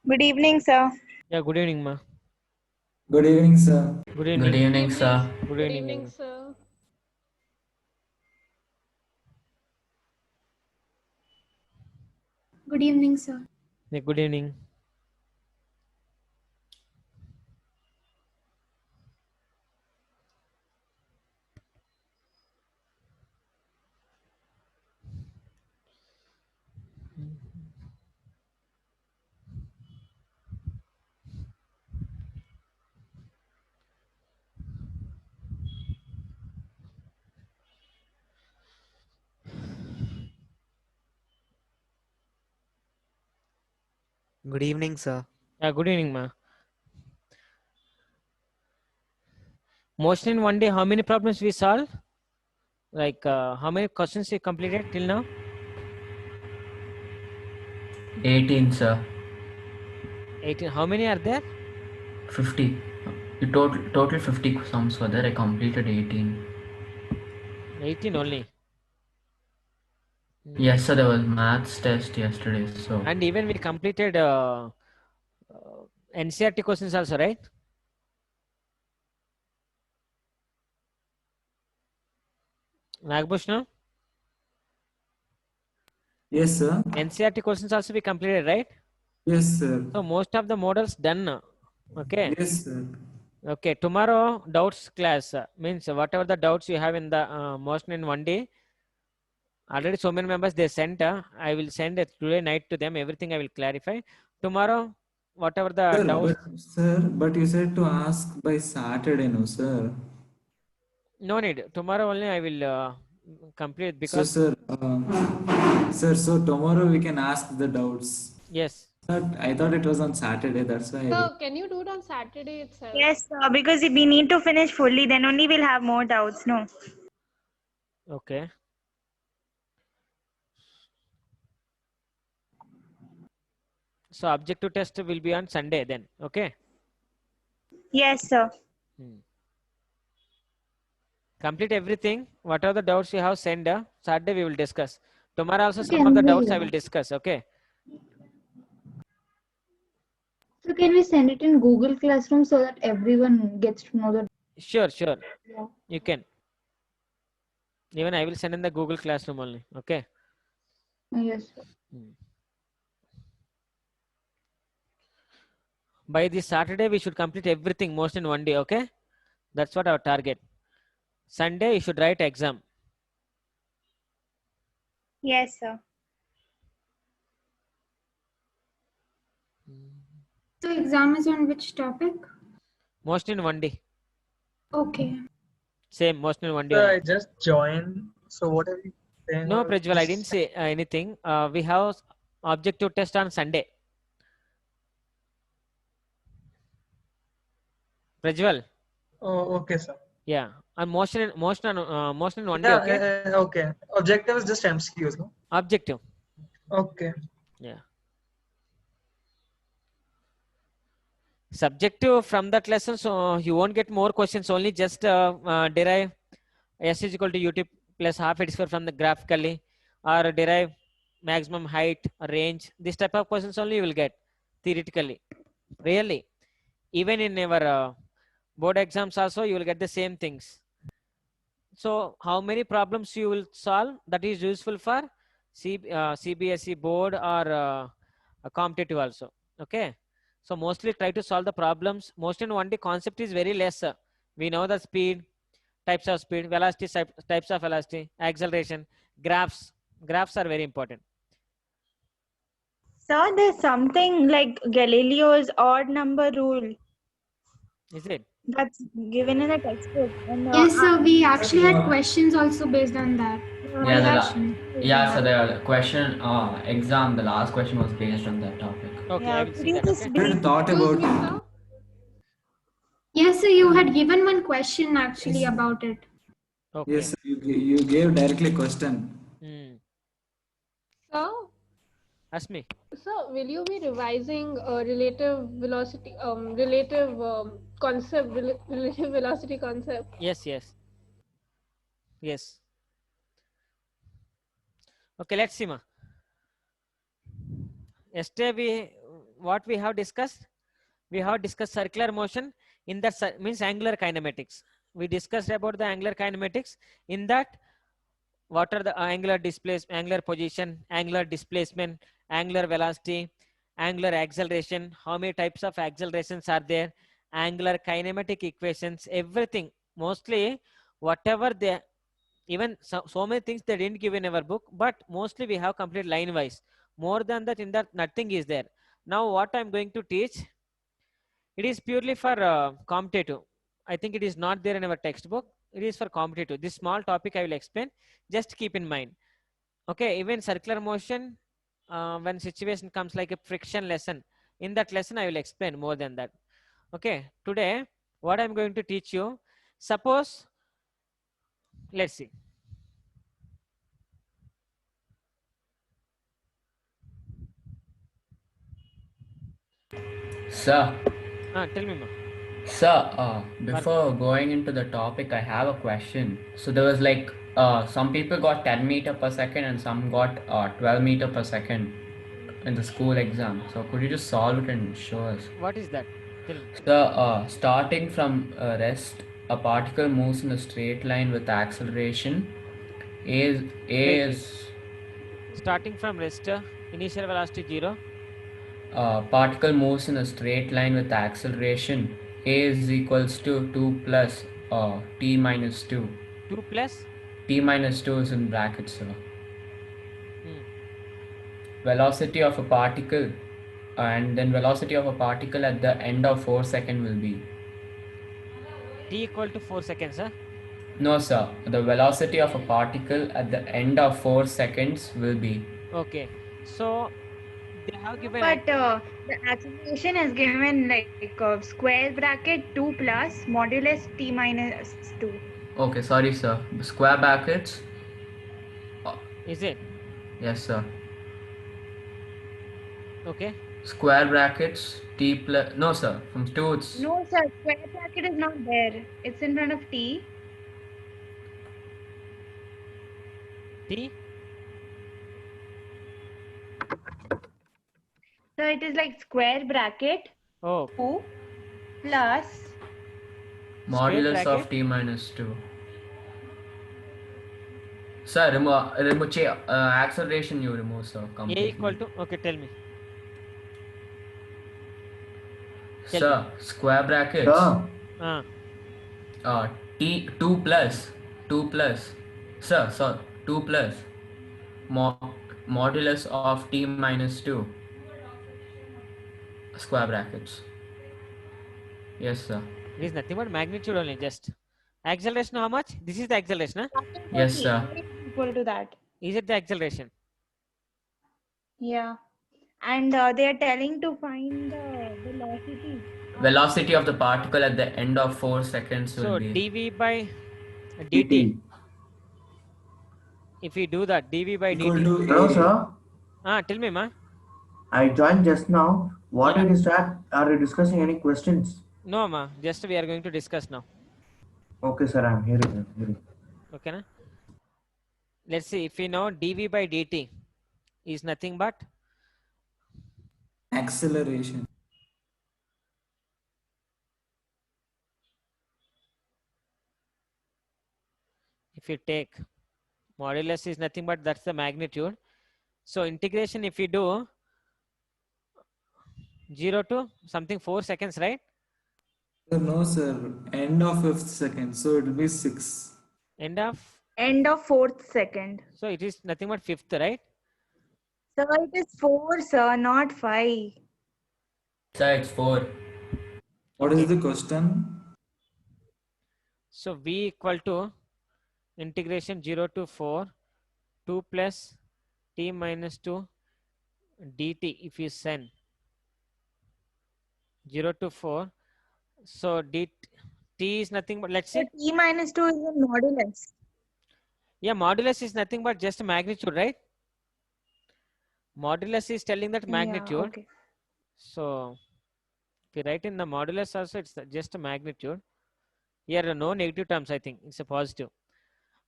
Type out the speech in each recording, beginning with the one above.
Good evening, sir. Yeah, good evening, ma. Good evening, sir. Good Good evening. evening, sir. Good Good evening. evening, sir. Good evening, sir. Yeah, good evening. Good evening, sir. Yeah, good evening, ma. Mostly in one day, how many problems we solve? Like, how many questions we completed till now? 18, sir. 18. How many are there? 50. The total 50 sums were there. I completed 18. 18 only. Yes, sir. There was maths test yesterday. So And even we completed NCRT questions also, right? Nagbhushna? Yes, sir. NCRT questions also we completed, right? Yes, sir. So most of the models done now. Okay. Yes, sir. Okay. Tomorrow doubts class means whatever the doubts you have in the motion in one day. Already so many members they sent. I will send it today night to them. Everything I will clarify. Tomorrow, whatever the Sir, doubts. but you said to ask by Saturday, no, sir. No need. Tomorrow only I will complete So, because so tomorrow we can ask the doubts. yes. But I thought it was on Saturday. That's why. Sir, can you do it on Saturday itself? Yes, sir, because we need to finish fully, then only we'll have more doubts. No. Okay. So objective test will be on Sunday then. Okay. Yes, sir. Complete everything. What are the doubts you have? Send. Saturday we will discuss. Tomorrow also So some of the can doubts we, I will discuss. Okay. so can we send it in Google Classroom so that everyone gets to know the? Sure. Sure. Yeah. You can. Even I will send in the Google Classroom only. Okay. Yes. By this Saturday we should complete everything most in one day. Okay. That's what our target. Sunday you should write exam. Yes, sir. So exam is on which topic? Most in one day. Okay. Same. Most in one day Sir, only. I just joined. So what are you saying? No, Prajwal, I didn't say anything. We have objective test on Sunday. Prajwal. Oh, okay, sir. Yeah. And motion in one day. Yeah, Okay. okay. Objective is just MCQs, no? Objective. Okay. Yeah. Subjective from that lesson, so you won't get more questions. Only just derive S is equal to UT plus half it square from the graphically, or derive maximum height, range. This type of questions only you will get theoretically. Really, even in our board exams also you will get the same things. So how many problems you will solve, that is useful for CBSE board or a competitive also. Okay. So mostly try to solve the problems. Most in one day concept is very less. We know the speed, types of speed, velocity, types of velocity, acceleration, graphs. Graphs are very important. Sir, there's something like Galileo's odd number rule Is it? that's given in the textbook. And, Yes, sir. We actually had questions also based on that. I yeah, have Question. yeah. So the question, exam, the last question was based on that topic. Okay, I Yeah, will could see you that. just Okay. brief? Thought Excuse about. me, sir. Yes, sir. You had given one question actually about it. Okay. Yes, sir, you gave directly question. Sir, Ask me. sir, will you be revising relative velocity, relative concept, relative velocity concept? Yes, yes, yes. Okay, let's see, ma. Yesterday what we have discussed? We have discussed circular motion. In that means angular kinematics. We discussed about the angular kinematics. In that, what are the angular displacement, angular position, angular displacement, angular velocity, angular acceleration, how many types of accelerations are there, angular kinematic equations, everything. Mostly whatever they, even so many things they didn't give in our book, but mostly we have complete line wise. More than that, in that nothing is there. Now what I'm going to teach, it is purely for competitive. I think it is not there in our textbook. It is for competitive. This small topic I will explain. Just keep in mind. Okay, even circular motion, when situation comes like a friction lesson, in that lesson I will explain more than that. Okay, today what I'm going to teach you, suppose, let's see. Sir, Tell me, ma. sir, before going into the topic, I have a question. So there was like some people got 10 meter per second and some got 12 meter per second in the school exam. So could you just solve it and show us? What is that? Tell me. So starting from rest, a particle moves in a straight line with acceleration. A Wait. is Starting from rest, initial velocity 0. particle moves in a straight line with acceleration. A is equals to 2 plus t minus 2. 2 plus T minus 2 is in brackets, sir. Hmm. Velocity of a particle and then velocity of a particle at the end of 4 seconds will be. T equal to 4 seconds, huh? No, sir. The velocity of a particle at the end of 4 seconds will be. Okay, so they have given But the acceleration is given like square bracket 2 plus modulus t minus 2. Okay, sorry, sir. Square brackets. is it Yes, sir. okay? Square brackets t plus. No, sir. From 2 it's. No, sir, square bracket is not there. It's in front of t. T So it is like square bracket oh 2 plus Modulus bracket? of t minus 2. Sir, remove acceleration you remove, sir. A Completely. equal to, okay, tell me. tell Sir, square brackets. Sir, T 2 plus 2 plus. Sir, 2 plus modulus of t minus 2. Square brackets. Yes, sir. It is nothing but magnitude only, just acceleration. How much? This is the acceleration, huh? Yes, sir. equal to that. Is it the acceleration? Yeah. And they are telling to find the velocity. Velocity of the particle at the end of 4 seconds will So be. dv by dt. If we do that, dv by equal dt. to Hello, A. sir. Tell me, ma. I joined just now. What Yeah. are you discussing? Any questions? No, ma. Just we are going to discuss now. Okay, sir. I'm hearing. Okay, na? Let's see. If we know dv by dt is nothing but Acceleration. if you take modulus is nothing but that's the magnitude. So integration if we do 0 to something 4 seconds, right? Sir, no, sir. End of 5th second. So it will be 6. End of, End of 4th second. so it is nothing but 5th, right? Sir, it is 4, sir, not 5. Sir, it's 4. What is the question? So v equal to integration 0 to 4 2 plus t minus 2 dt if you send 0 to 4. So t is nothing but, let's So see. t minus 2 is a modulus. Yeah, modulus is nothing but just magnitude, right? Modulus is telling that magnitude. Yeah, okay. So if you write in the modulus also, it's just a magnitude. Here no negative terms, I think it's a positive.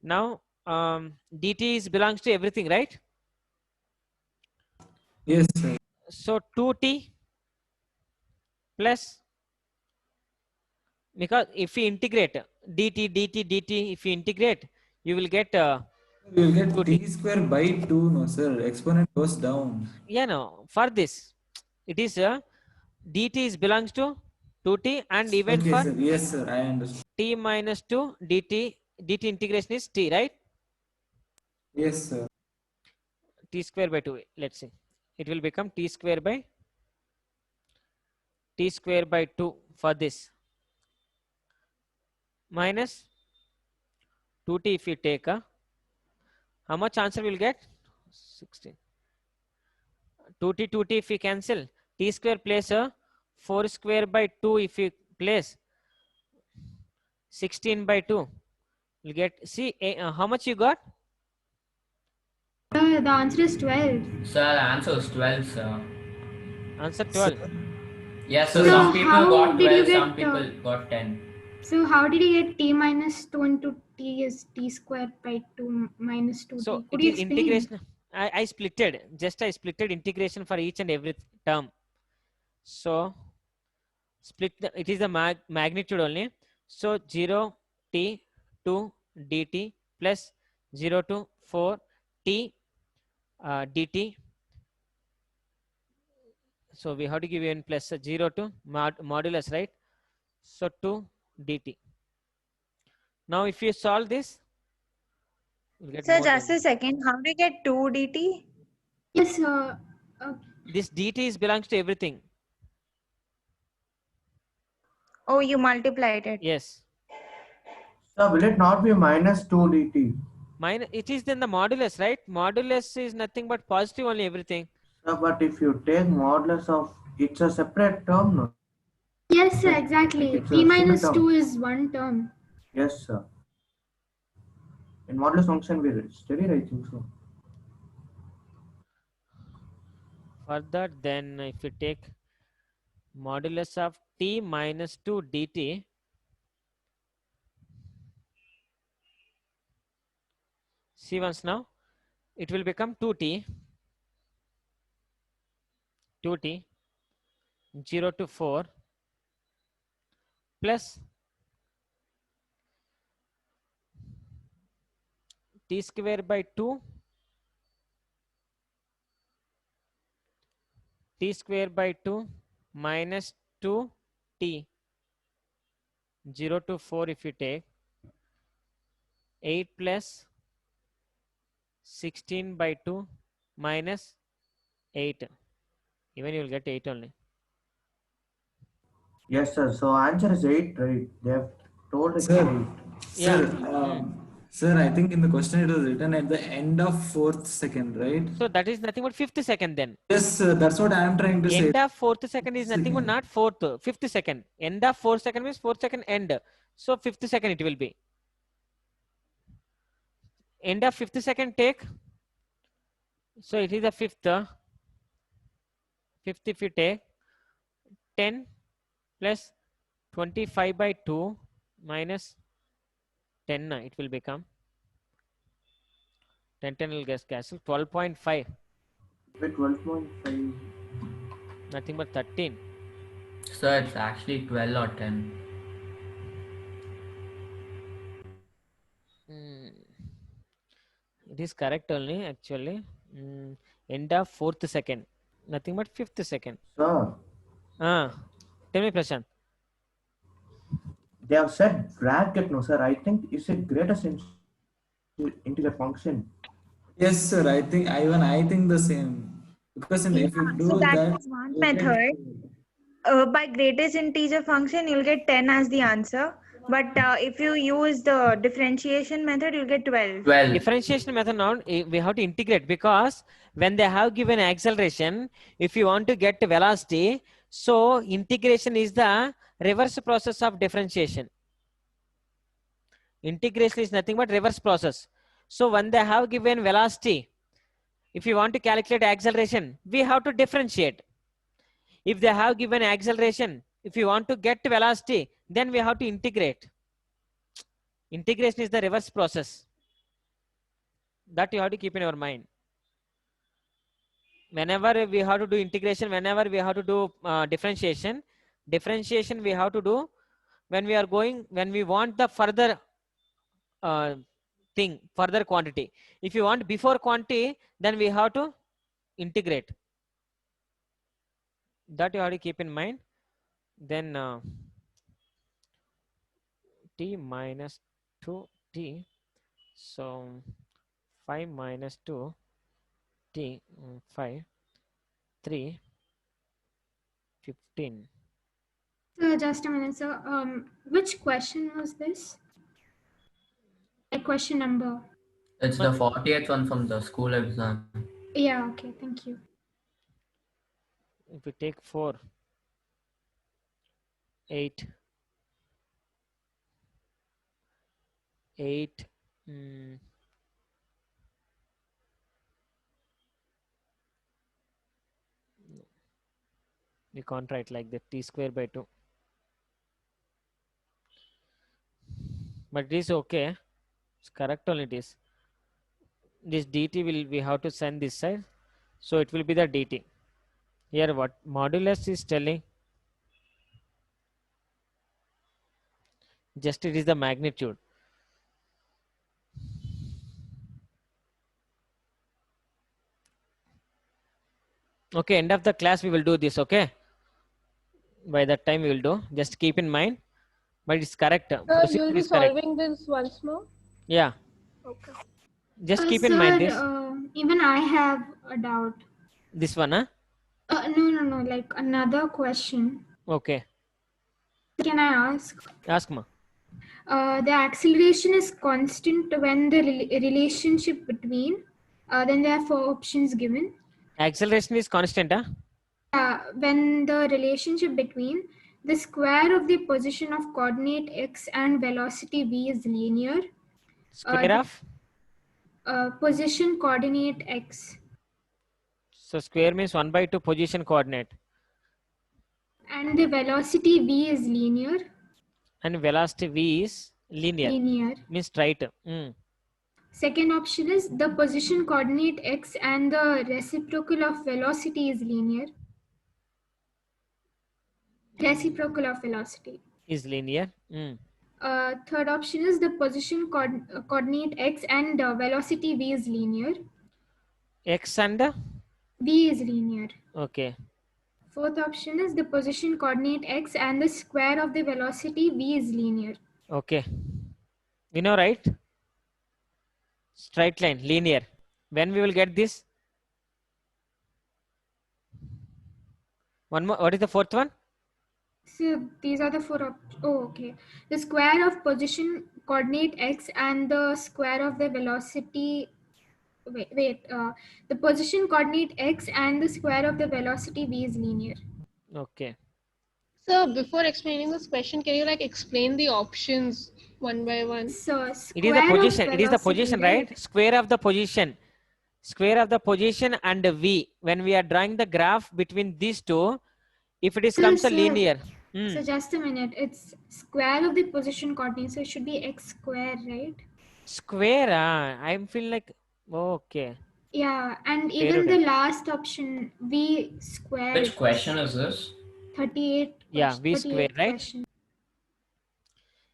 Now dt is belongs to everything, right? Yes, sir. So 2t plus, because if we integrate dt, if you integrate, you will get You will get 2t. t square by 2, no sir. Exponent goes down. Yeah, no. For this, it is dt is belongs to 2t, and even Okay, for sir. Yes, sir. I understand. t minus 2 dt integration is t, right? Yes, sir. T square by 2. Let's see. It will become t square by 2 for this, minus 2t if you take how much answer will get? 16. 2t if we cancel, t square place 4 square by 2 if you place 16 by 2, you'll get, see how much you got? The answer is 12. Sir, the answer is 12, sir. Answer 12. Yes, so So some people how got did you 12, some get, people got 10. So how did you get t minus 2 into t is t squared by 2 minus 2t? So Could it you is explain? integration. I splitted, just I splitted integration for each and every term. So split it is the magnitude only. So 0 t 2 dt plus 0 to 4 t dt. So we have to give n plus 0 to modulus, right? So 2 dt. Now if you solve this, you'll get Sir, more just than a second. How do you get 2 dt? Yes, this dt is belongs to everything. Oh, you multiplied it. Yes. Sir, will it not be minus 2 dt? Minus, it is then the modulus, right? Modulus is nothing but positive only, everything. Sir, but if you take modulus of, it's a separate term, no? yes, sir, exactly. It's a T minus single 2 term. is one term. Yes, sir. In modulus function, we studied, I think so. Further, then if you take modulus of t minus 2 dt, see once now, it will become 2t 0 to 4 plus t square by 2 t square by 2 minus 2 t 0 to 4 if you take 8 plus 16 by 2 minus 8, even you will get 8 only. Yes, sir. So answer is 8, right? They have told it's Sir, 8. sir, Yeah. sir, I think in the question it was written at the end of 4th second, right? So that is nothing but 5th second then. Yes, sir, that's what I am trying to say. End of 4th second is nothing but not 4th, 5th second. End of 4th second means 4th second end. So 5th second it will be. End of 5th second take. So it is the 5th. 5th if you take 10 plus 25 by 2 minus 10, it will become 10 will guess cancel 12.5, Wait, 12.5. nothing but 13. Sir, it's actually 12 or 10. It is correct only actually. End of 4th second, nothing but 5th second. Sir, Tell me, Prashant. they have said bracket, no, sir. I think it's a greatest integer function. Yes, sir, I think I think the same. Because if you do So that that, is one you get- method. By greatest integer function, you'll get 10 as the answer. But if you use the differentiation method, you'll get 12. 12. Differentiation method now we have to integrate, because when they have given acceleration, if you want to get velocity, so integration is the reverse process of differentiation. Integration is nothing but reverse process. So when they have given velocity, if you want to calculate acceleration, we have to differentiate. If they have given acceleration, if you want to get velocity, then we have to integrate. Integration is the reverse process. That you have to keep in your mind. Whenever we have to do integration, whenever we have to do differentiation, Differentiation we have to do when we want the further further quantity. If you want before quantity, then we have to integrate. That you have to keep in mind. Then t minus 2t. So 5 minus 2 t 5 3 15. So just a minute. So which question was this? Like question number? It's the 40th one from the school exam. Yeah. Okay. Thank you. If we take 4 8 8 we can't write like that, t square by 2, but it is okay, it's correct only. It is this dt will we have to send this side, so it will be the dt. Here what modulus is telling, just it is the magnitude. Okay, end of the class we will do this. Okay, by that time we will do, just keep in mind, but it's correct. Sir, Procedure you'll be is correct. solving this once more? Yeah, Okay. just keep in mind this Even I have a doubt. this one, huh? No. Like another question. Okay, Can I ask? ask ma. The acceleration is constant when the relationship between. Then there are 4 options given. Acceleration is constant, huh? When the relationship between the square of the position of coordinate x and velocity v is linear. Square of Position coordinate x. so square means 1 by 2 position coordinate, And the velocity v is linear. and velocity v is linear. Means straight. Second option is the position coordinate x and the reciprocal of velocity is linear. Reciprocal of velocity is linear. Third option is the position coordinate x and velocity v is linear. X and V is linear. okay. Fourth option is the position coordinate x and the square of the velocity v is linear. Okay, we know, right? Straight line, linear. When we will get this? One more. What is the fourth one? So these are the 4 okay. The square of position coordinate x and the square of the velocity. The position coordinate x and the square of the velocity v is linear. Okay. So before explaining this question, can you like explain the options one by one? So It is the position. It is the position, right? Square of the position. Square of the position and v. When we are drawing the graph between these two, if it is comes a linear. So just a minute. It's square of the position coordinate. So it should be x square, right? Square. I feel like okay. Yeah, and even the last option v square. Which question is this? 38. Yeah, v square, right? Question.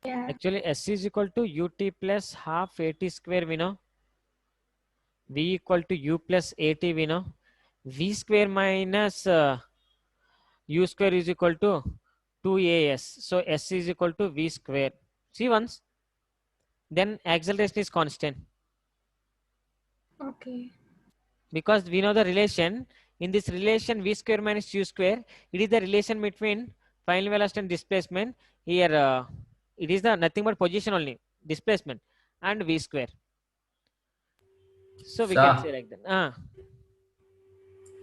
Yeah. Actually, s is equal to ut plus half at square, we know. V equal to u plus at, we know. V square minus u square is equal to 2as. So s is equal to v square. See once. Then acceleration is constant. Okay. Because we know the relation. In this relation, v square minus u square, it is the relation between final velocity and displacement. Here, it is the nothing but position only, displacement, and v square. So we can say like that.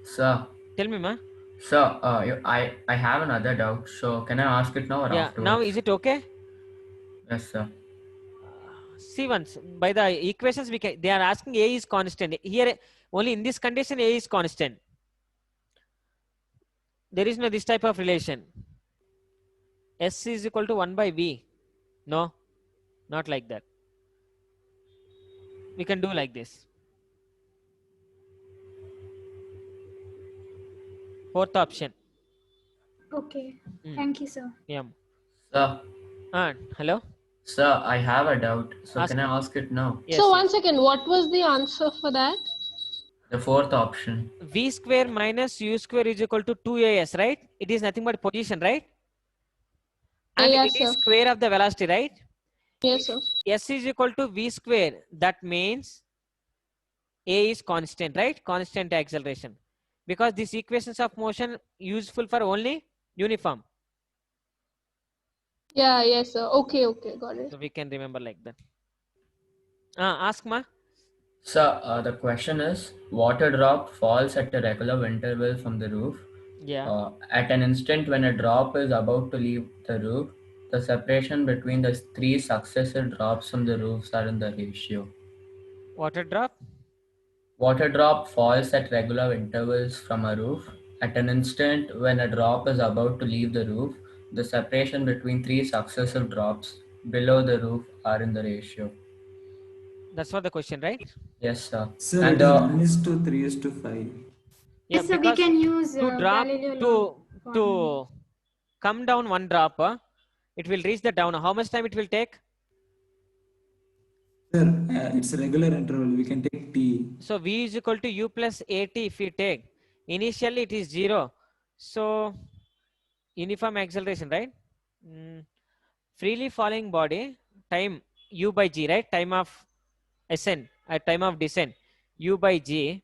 Sir. Tell me, ma. Sir, I have another doubt. So can I ask it now or afterwards? Now is it okay? Yes, sir. See once by the equations they are asking a is constant. Here only in this condition a is constant. There is no this type of relation. S is equal to 1 by v. No, not like that. We can do like this. Fourth option. Okay. Mm. Thank you, sir. Yeah. Sir, Hello. sir, I have a doubt. So Ask can I me. ask it now? Yes. So one yes. second, what was the answer for that? The fourth option. V square minus U square is equal to 2AS, right? It is nothing but position, right? And Yes, it is sir. square of the velocity, right? Yes, sir. S is equal to V square. That means A is constant, right? Constant acceleration. Because these equations of motion useful for only uniform. Yeah, yes, sir. Okay, okay, got it. So we can remember like that. Ask Ma. Sir, the question is, water drop falls at a regular interval from the roof. Yeah. At an instant when a drop is about to leave the roof, the separation between the three successive drops from the roofs are in the ratio. Water drop. Water drop falls at regular intervals from a roof. At an instant when a drop is about to leave the roof, the separation between three successive drops below the roof are in the ratio. That's what the question, right? Yes, sir. Sir, And it is 1:3:5. Yeah, Yes, sir. We because can use to drop Galileo law. to come down one drop, it will reach the down. How much time it will take? Sir, it's regular interval. We can take T. So V is equal to U plus AT if we take. Initially it is 0. So uniform acceleration, right? Freely falling body, time U by G, right? Time of ascent, time of descent, U by G,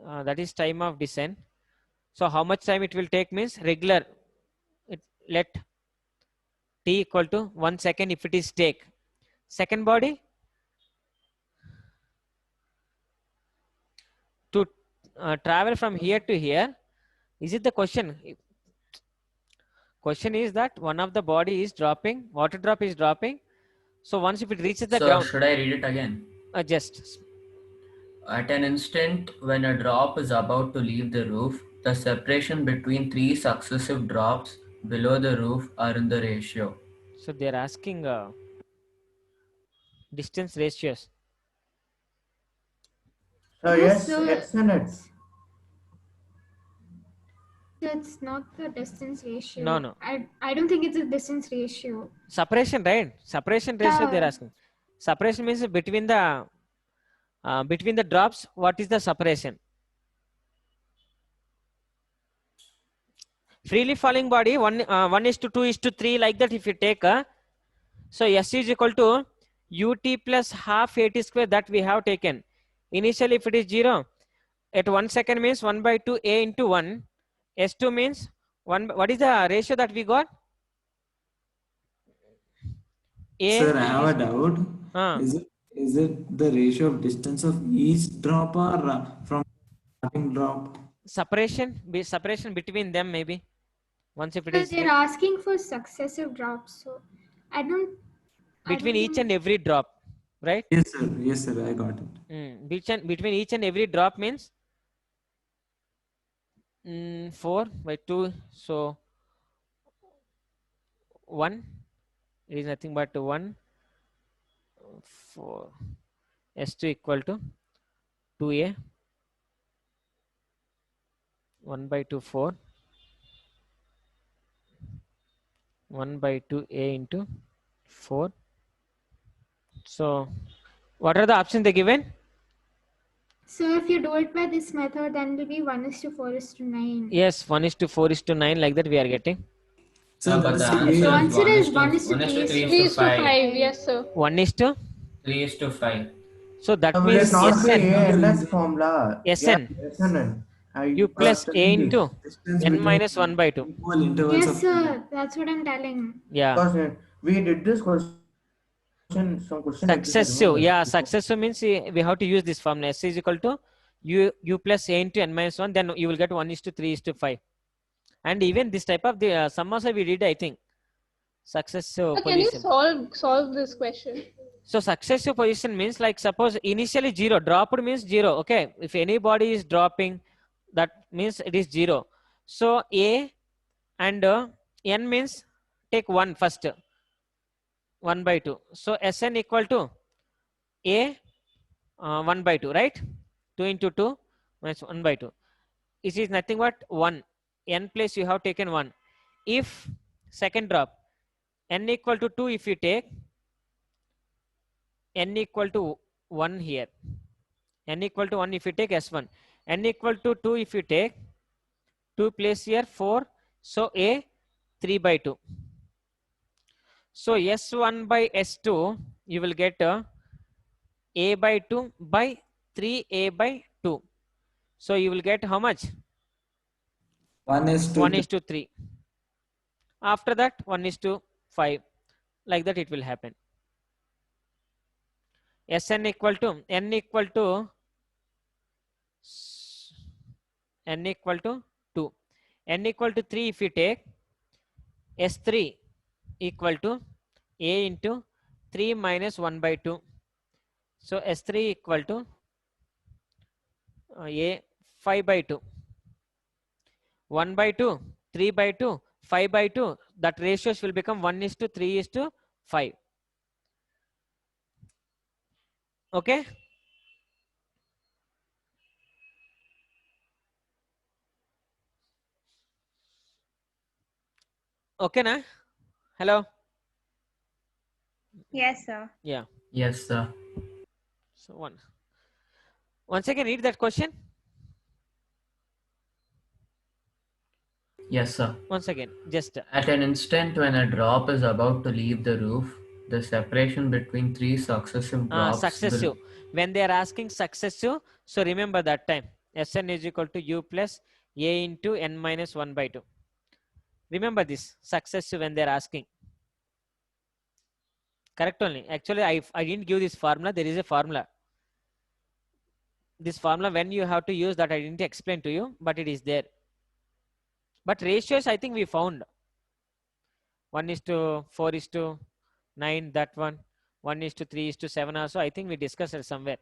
that is time of descent. So how much time it will take means regular, let T equal to 1 second if it is take. Second body, to travel from here to here, is it the question? Question is that one of the body is dropping, water drop is dropping. So once if it reaches the so ground, should I read it again? just At an instant when a drop is about to leave the roof, the separation between three successive drops below the roof are in the ratio. so they're asking distance ratios. So Yes, yes, sir. X and X. It's not the distance ratio. No. I don't think it's a distance ratio. Separation, right? Separation ratio they're Yeah. asking. Separation means between the drops, what is the separation? Freely falling body, 1:2:3 like that if you take, so S is equal to UT plus half AT square that we have taken. Initially if it is 0, at 1 second means 1/2 A into 1. S2 means 1, what is the ratio that we got? A Sir, I have a doubt. uh, Is it the ratio of distance of each drop or from starting drop? separation between them maybe. Once if it So is they're asking for successive drops. So I don't. between each know. and every drop, right? Yes, sir. Yes, sir. I got it. Between each and every drop means 4/2. So 1 is nothing but 1. 4 S2 equal to 2A 1/2 4 1/2 A into 4. So what are the options they given? So if you do it by this method, then it will be 1:4:9. Yes, 1:4:9 like that we are getting. Sir, but the that's answer the So way- answer is 1:3:5. 3:5. Yes, sir. 3:5. So that Will means it not be SN, ANS formula? SN. Yeah, SNN. U plus A into Distance N between minus 1/2. equal intervals Yes, of sir. That's what I'm telling. Yeah. Because we did this question. Some question like this, I Successive. remember. Yeah, successive means we have to use this formula. S is equal to U plus A into N minus 1. Then you will get 1:3:5. And even this type of the sum also we did, I think. Successive Can you position. solve this question? So successive position means like suppose initially 0, dropped means 0. Okay. If any body is dropping, that means it is 0. So A and N means take 1 first. 1/2. So Sn equal to A 1/2, right? 2 into 2 minus 1/2. It is nothing but 1. N place you have taken 1. if second drop n equal to 2, if you take n equal to 1 here, n equal to 1 if you take S1, n equal to 2 if you take 2 place here 4, so A 3 by 2. So S1 by S2 you will get A by 2 by 3A by 2. So you will get how much? 1 is to 1 is to 3. After that 1 is to 5. Like that it will happen. Sn equal to n equal to 2. N equal to 3 if you take S3 equal to A into 3 minus 1 by 2. So S3 equal to A 5 by 2. 1 by 2, 3 by 2, 5 by 2. That ratios will become 1 is to 3 is to 5. Okay. Okay, na? Hello. Yes, sir. Yeah. Yes, sir. So once again, read that question. Yes, sir. Once again, just At an instant when a drop is about to leave the roof, the separation between 3 successive drops successive. When they are asking successive, so remember that time Sn is equal to U plus A into n minus 1 by 2. Remember this successive when they are asking. Correct only. Actually, I didn't give this formula. There is a formula. This formula, when you have to use that, I didn't explain to you, but it is there. But ratios, I think we found 1 is to 4 is to 9, that one. 1 is to 3 is to 7 also. I think we discussed it somewhere.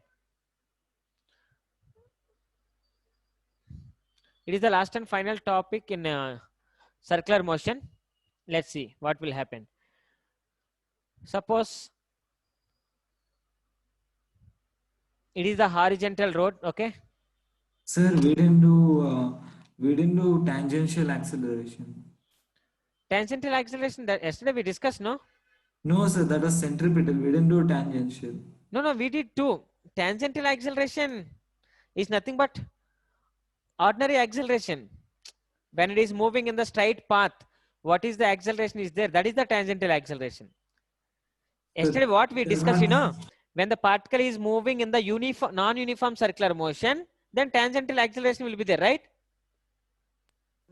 It is the last and final topic in circular motion. Let's see what will happen. Suppose it is the horizontal road, okay? Sir, we didn't do tangential acceleration. Tangential acceleration, that yesterday we discussed, no? No, sir, that was centripetal. We didn't do tangential. No, we did two. Tangential acceleration is nothing but ordinary acceleration. When it is moving in the straight path, what is the acceleration is there? That is the tangential acceleration. Yesterday what we discussed, you know, when the particle is moving in the non-uniform circular motion, then tangential acceleration will be there, right?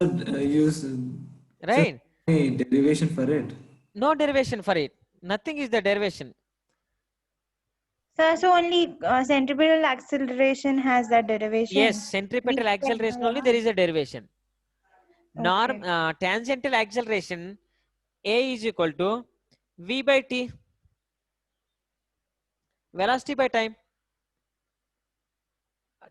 Right. Any derivation for it? No derivation for it. Nothing is the derivation. So only centripetal acceleration has that derivation. Yes, centripetal acceleration only there is a derivation. Tangential acceleration A is equal to V by T. Velocity by time.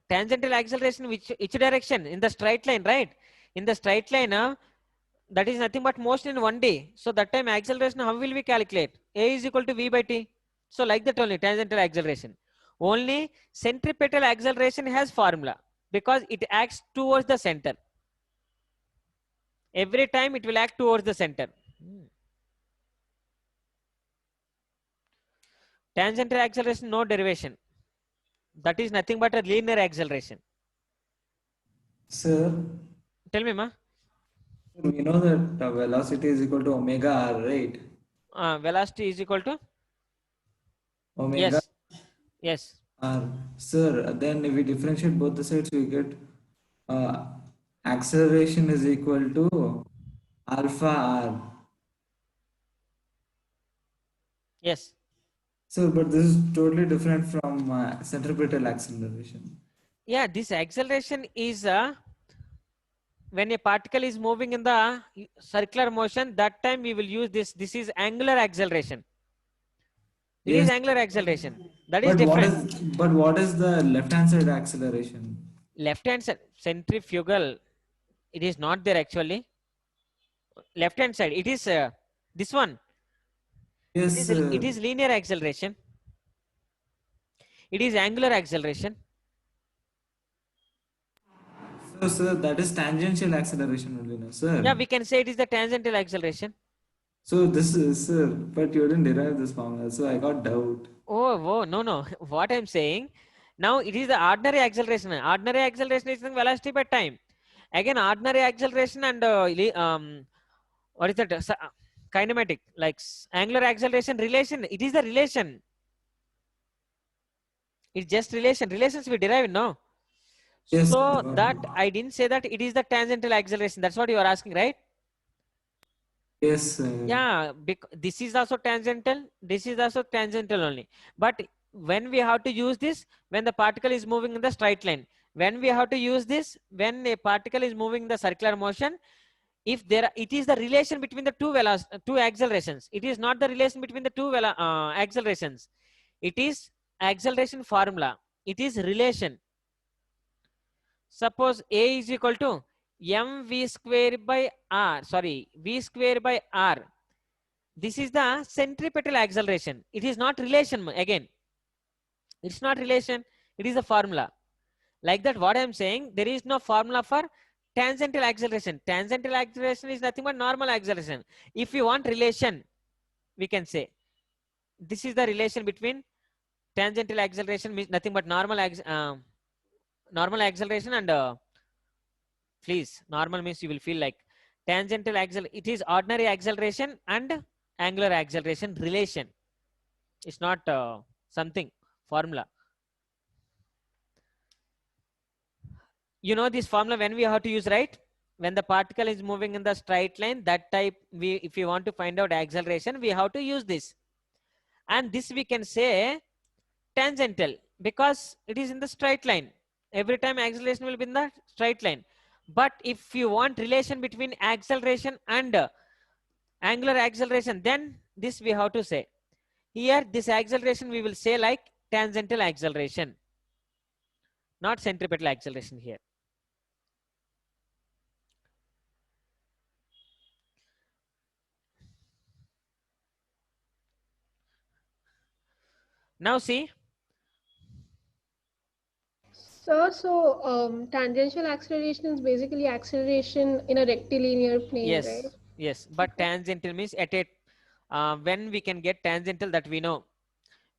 Tangential acceleration, which direction? In the straight line, right? In the straight line, that is nothing but motion in 1D. So that time acceleration, how will we calculate? A is equal to V by T. So like that only, tangential acceleration. Only centripetal acceleration has formula because it acts towards the center. Every time it will act towards the center. Tangential acceleration, no derivation. That is nothing but a linear acceleration. Sir, tell me, ma. We know that velocity is equal to omega r, right? Velocity is equal to omega yes r. Sir, then if we differentiate both the sides, we get acceleration is equal to alpha r. Yes. So, but this is totally different from centripetal acceleration. Yeah, this acceleration is when a particle is moving in the circular motion, that time we will use this. This is angular acceleration. It is angular acceleration. That is different. But what is the left-hand side acceleration? Left-hand side, centrifugal. It is not there actually. Left-hand side, it is this one. Yes. It is linear acceleration. It is angular acceleration. Sir, No, sir, that is tangential acceleration only, no, sir. Yeah, we can say it is the tangential acceleration. So this is, sir, but you didn't derive this formula, so I got doubt. Oh, no. What I'm saying, now it is the ordinary acceleration. Ordinary acceleration is the velocity by time. Again, ordinary acceleration and what is that? Kinematic, like angular acceleration relation. It is the relation. It's just relation. Relations we derive, no? Yes, So sir. that I didn't say that it is the tangential acceleration. That's what you are asking, right? Yes, sir. Yeah, this is also tangential. This is also tangential only. But when we have to use this, when the particle is moving in the straight line. When we have to use this, when a particle is moving in the circular motion, if there, it is the relation between the two accelerations. It is not the relation between the two accelerations. It is acceleration formula. It is relation. Suppose A is equal to mv square by r. Sorry, v square by r. This is the centripetal acceleration. It is not relation again. It's not relation. It is a formula. Like that, what I am saying, there is no formula for tangential acceleration. Tangential acceleration is nothing but normal acceleration. If you want relation, we can say this is the relation between tangential acceleration means nothing but normal acceleration and please, normal means you will feel like tangential acceleration. It is ordinary acceleration and angular acceleration relation. It's not something formula. You know this formula when we have to use, right? When the particle is moving in the straight line, that type, if we want to find out acceleration, we have to use this. And this we can say tangential because it is in the straight line. Every time acceleration will be in the straight line. But if you want relation between acceleration and angular acceleration, then this we have to say. Here, this acceleration we will say like tangential acceleration, not centripetal acceleration here. Now see. Sir, so tangential acceleration is basically acceleration in a rectilinear plane, Yes, right? yes. But tangential means at a when we can get tangential, that we know.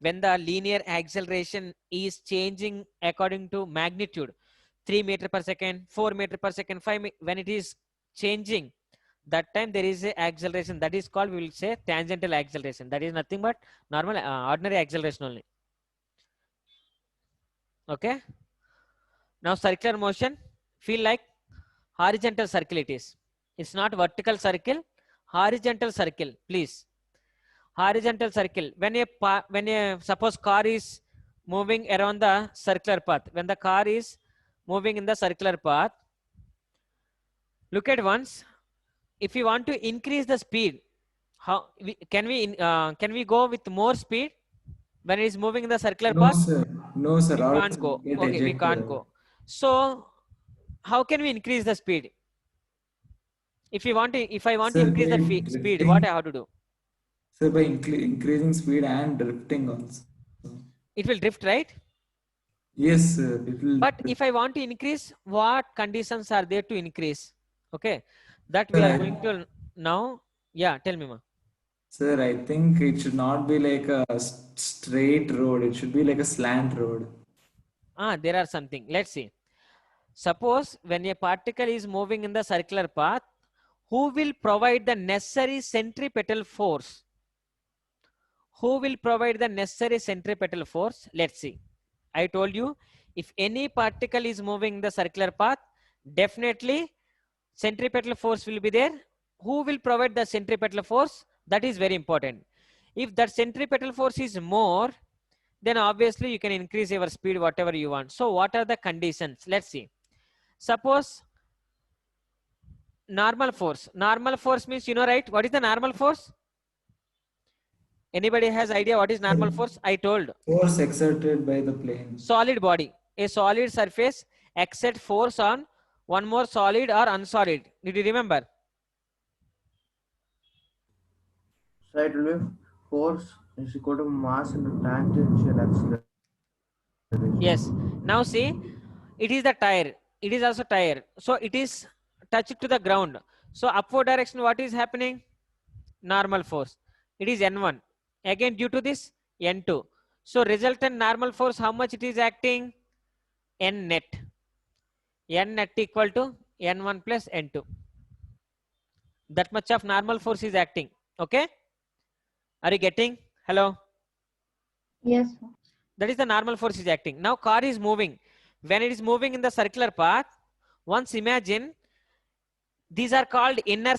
When the linear acceleration is changing according to magnitude, 3 meter per second, 4 meter per second, 5 when it is changing, that time there is a acceleration that is called, we will say, tangential acceleration. That is nothing but normal ordinary acceleration only. Okay. Now circular motion, feel like horizontal circle it is. It's not vertical circle, horizontal circle, please. Horizontal circle. When a suppose car is moving around the circular path, when the car is moving in the circular path, look at once. If you want to increase the speed, can we go with more speed when it is moving in the circular No, path? sir. No, sir. We Or can't else go. get Okay, we can't ejected. go. So how can we increase the speed? If I want to Sir, increase by the speed, drifting. what I have to do? Sir, by increasing speed and drifting also. It will drift, right? Yes, sir. It will. But if I want to increase, what conditions are there to increase? Okay, that we Sir, are going to now. Yeah, tell me, ma. Sir, I think it should not be like a straight road. It should be like a slant road. There are something. Let's see. Suppose when a particle is moving in the circular path, who will provide the necessary centripetal force? Who will provide the necessary centripetal force? Let's see. I told you, if any particle is moving in the circular path, definitely centripetal force will be there. Who will provide the centripetal force? That is very important. If that centripetal force is more, then obviously you can increase your speed whatever you want. So what are the conditions? Let's see. Suppose normal force. Normal force means, you know, right? What is the normal force? Anybody has idea what is normal force? I told. Force exerted by the plane. Solid body. A solid surface exert force on one more solid or unsolid. Did you remember? So it will be force is equal to mass into tangential acceleration. Yes. Now see, it is the tire. it is also tire. So it is touched to the ground. So upward direction, what is happening? Normal force. It is N1. Again, due to this, N2. So resultant normal force, how much it is acting? N net. N net equal to N1 plus N2. That much of normal force is acting. Okay? Are you getting? Hello? Yes, sir. That is the normal force is acting. Now car is moving. When it is moving in the circular path, once imagine these are called inner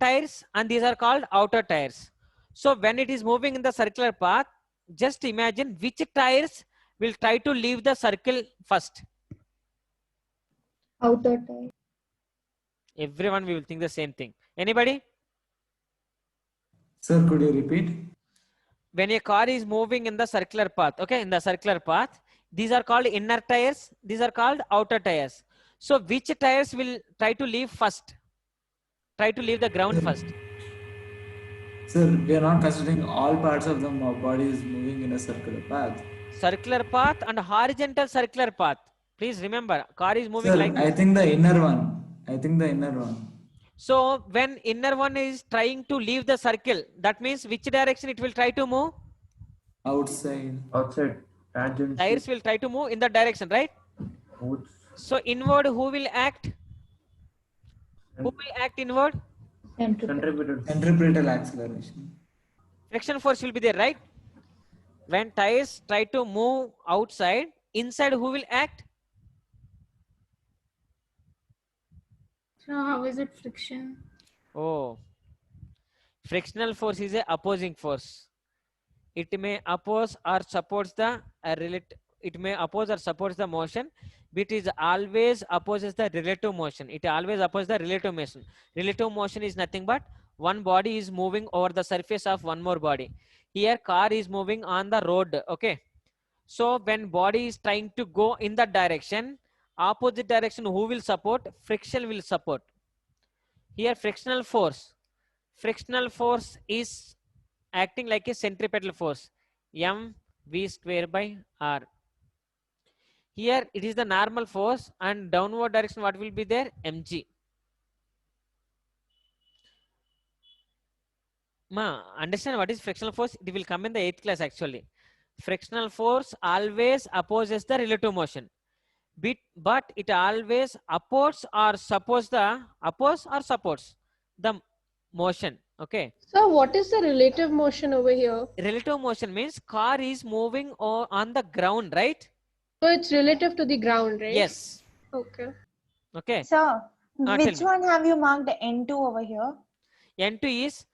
tires and these are called outer tires. So when it is moving in the circular path, just imagine which tires will try to leave the circle first. Outer tire. Everyone will think the same thing. Anybody? Sir, could you repeat? When a car is moving in the circular path, okay, in the circular path, these are called inner tires, these are called outer tires. So which tires will try to leave first? Try to leave the ground first. Sir, we are not considering all parts of the body is moving in a circular path. Circular path and horizontal circular path. Please remember, car is moving Sir, like I this. think the inner one. I think the inner one. So when inner one is trying to leave the circle, that means which direction it will try to move? Outside. Outside. Tangent. Tires will try to move in that direction, right? Both. So inward, who will act? Who will act inward? Centripetal. Centripetal acceleration. Friction force will be there, right? When tires try to move outside, inside who will act? So how is it friction? Oh, frictional force is a opposing force. It may oppose or supports the it may oppose or supports the motion, but it is always opposes the relative motion. It always opposes the relative motion. Relative motion is nothing but one body is moving over the surface of one more body. Here car is moving on the road. Okay. So when body is trying to go in that direction, opposite direction, who will support? Friction will support. Here frictional force is acting like a centripetal force, mv square by r. Here it is the normal force and downward direction what will be there? Mg. Understand what is frictional force? It will come in the 8th class actually. Frictional force always opposes the relative motion. But it always opposes or supports the motion. Okay. So what is the relative motion over here? Relative motion means car is moving on the ground, right? So it's relative to the ground, right? Yes. Okay. Okay. Sir, tell which me. one have you marked N2 over here? N2 is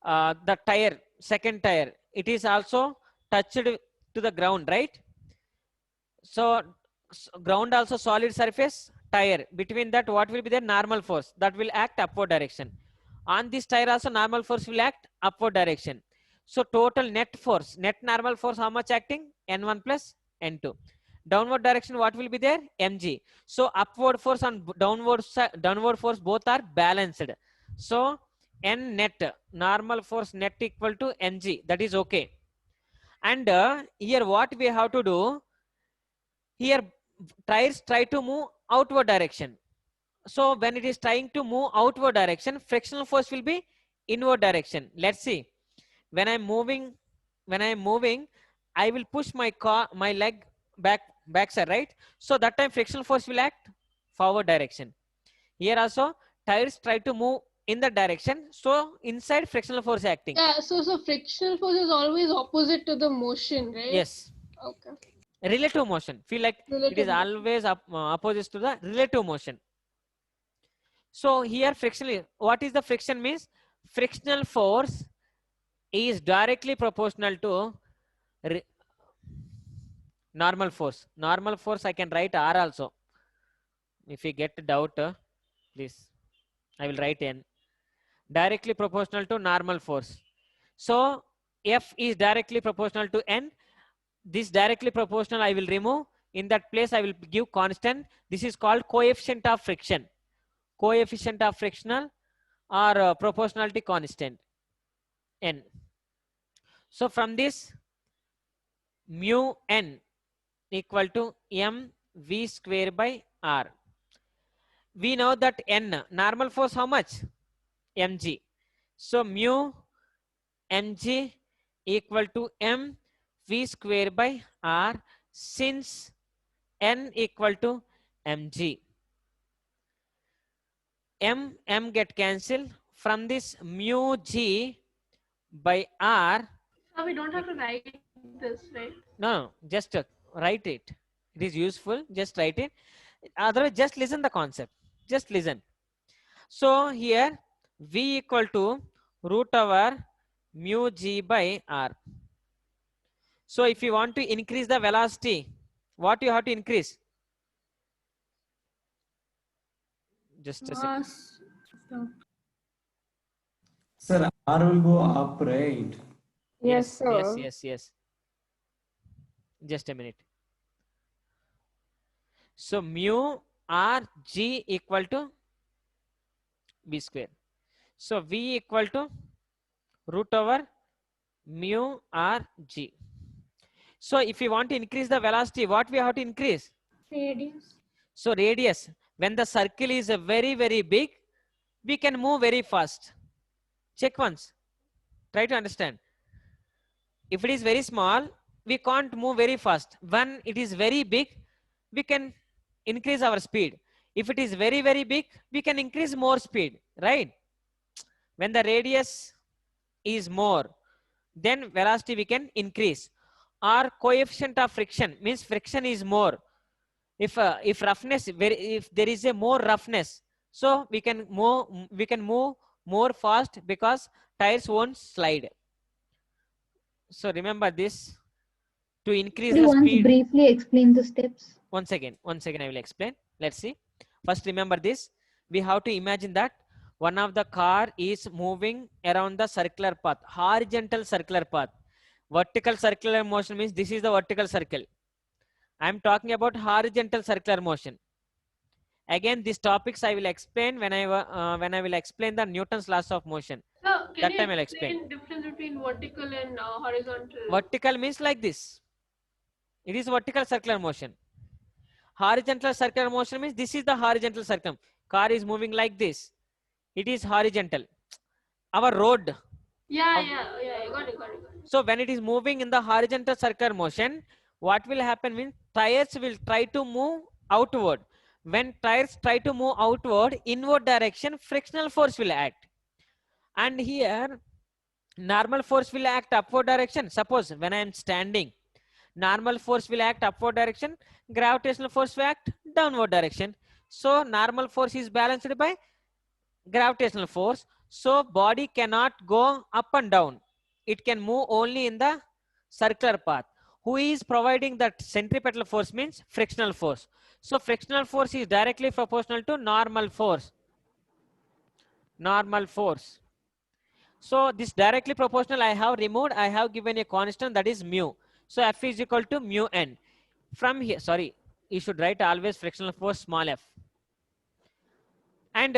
the tire, second tire. It is also touched to the ground, right? So ground also solid surface, tire. Between that, what will be the normal force? That will act upward direction. On this tire also normal force will act upward direction. So total net force, net normal force, how much acting? N1 plus N2. Downward direction, what will be there? Mg. So upward force and downward force both are balanced. So N net, normal force net equal to Mg. That is okay. And here what we have to do? Here tires try to move outward direction. So when it is trying to move outward direction, frictional force will be inward direction. Let's see. When I'm moving, I will push my leg backside, right? So that time frictional force will act forward direction. Here also tires try to move in the direction. So inside frictional force acting. Yeah, so frictional force is always opposite to the motion, right? Yes. Okay. Relative motion. Feel like Relative it is motion. always opposite to the relative motion. So here frictional, what is the friction means? Frictional force is directly proportional to normal force. Normal force I can write R also. If you get doubt, please, I will write N. Directly proportional to normal force. So F is directly proportional to N. This directly proportional I will remove. In that place I will give constant. This is called coefficient of friction. Coefficient of frictional or proportionality constant, N. So from this, mu N equal to mv square by r. we know that N, normal force how much? Mg. So mu mg equal to m v square by r, since n equal to mg. M get cancelled. From this mu g by r. So we don't have to write this, right? No, just write it. It is useful. Just write it. Otherwise, just listen the concept. Just listen. So here v equal to root over mu g by r. So if you want to increase the velocity, what you have to increase? Just a second. Mass. So, Sir, R will go up, right? Yes. Just a minute. So mu r g equal to v square. So v equal to root over mu r g. So if you want to increase the velocity, what we have to increase? radius. So radius, when the circle is very, very big, we can move very fast. Check once. Try to understand. If it is very small, we can't move very fast. When it is very big, we can increase our speed. If it is very, very big, we can increase more speed, right? When the radius is more, then velocity we can increase. Or coefficient of friction, means friction is more. If roughness, if there is a more roughness, so we can move more fast because tires won't slide. So remember this. To increase Could you the once speed. briefly explain the steps? Once again I will explain. Let's see. First, remember this. We have to imagine that one of the car is moving around the circular path, horizontal circular path. Vertical circular motion means this is the vertical circle. I am talking about horizontal circular motion. Again, these topics I will explain when I will explain the Newton's laws of motion. So can That you time I'll explain explain. difference between vertical and horizontal? Vertical means like this. It is vertical circular motion. Horizontal circular motion means this is the horizontal circle. Car is moving like this. It is horizontal. Our road. Yeah, got it. So when it is moving in the horizontal circular motion, what will happen means tires will try to move outward. When tires try to move outward, inward direction, frictional force will act. And here, normal force will act upward direction. Suppose when I am standing, normal force will act upward direction, gravitational force will act downward direction. So normal force is balanced by gravitational force. So body cannot go up and down. It can move only in the circular path. Who is providing that centripetal force means frictional force. So frictional force is directly proportional to normal force. Normal force. So this directly proportional I have removed. I have given a constant, that is mu. So F is equal to mu n. From here, sorry, you should write always frictional force small f. And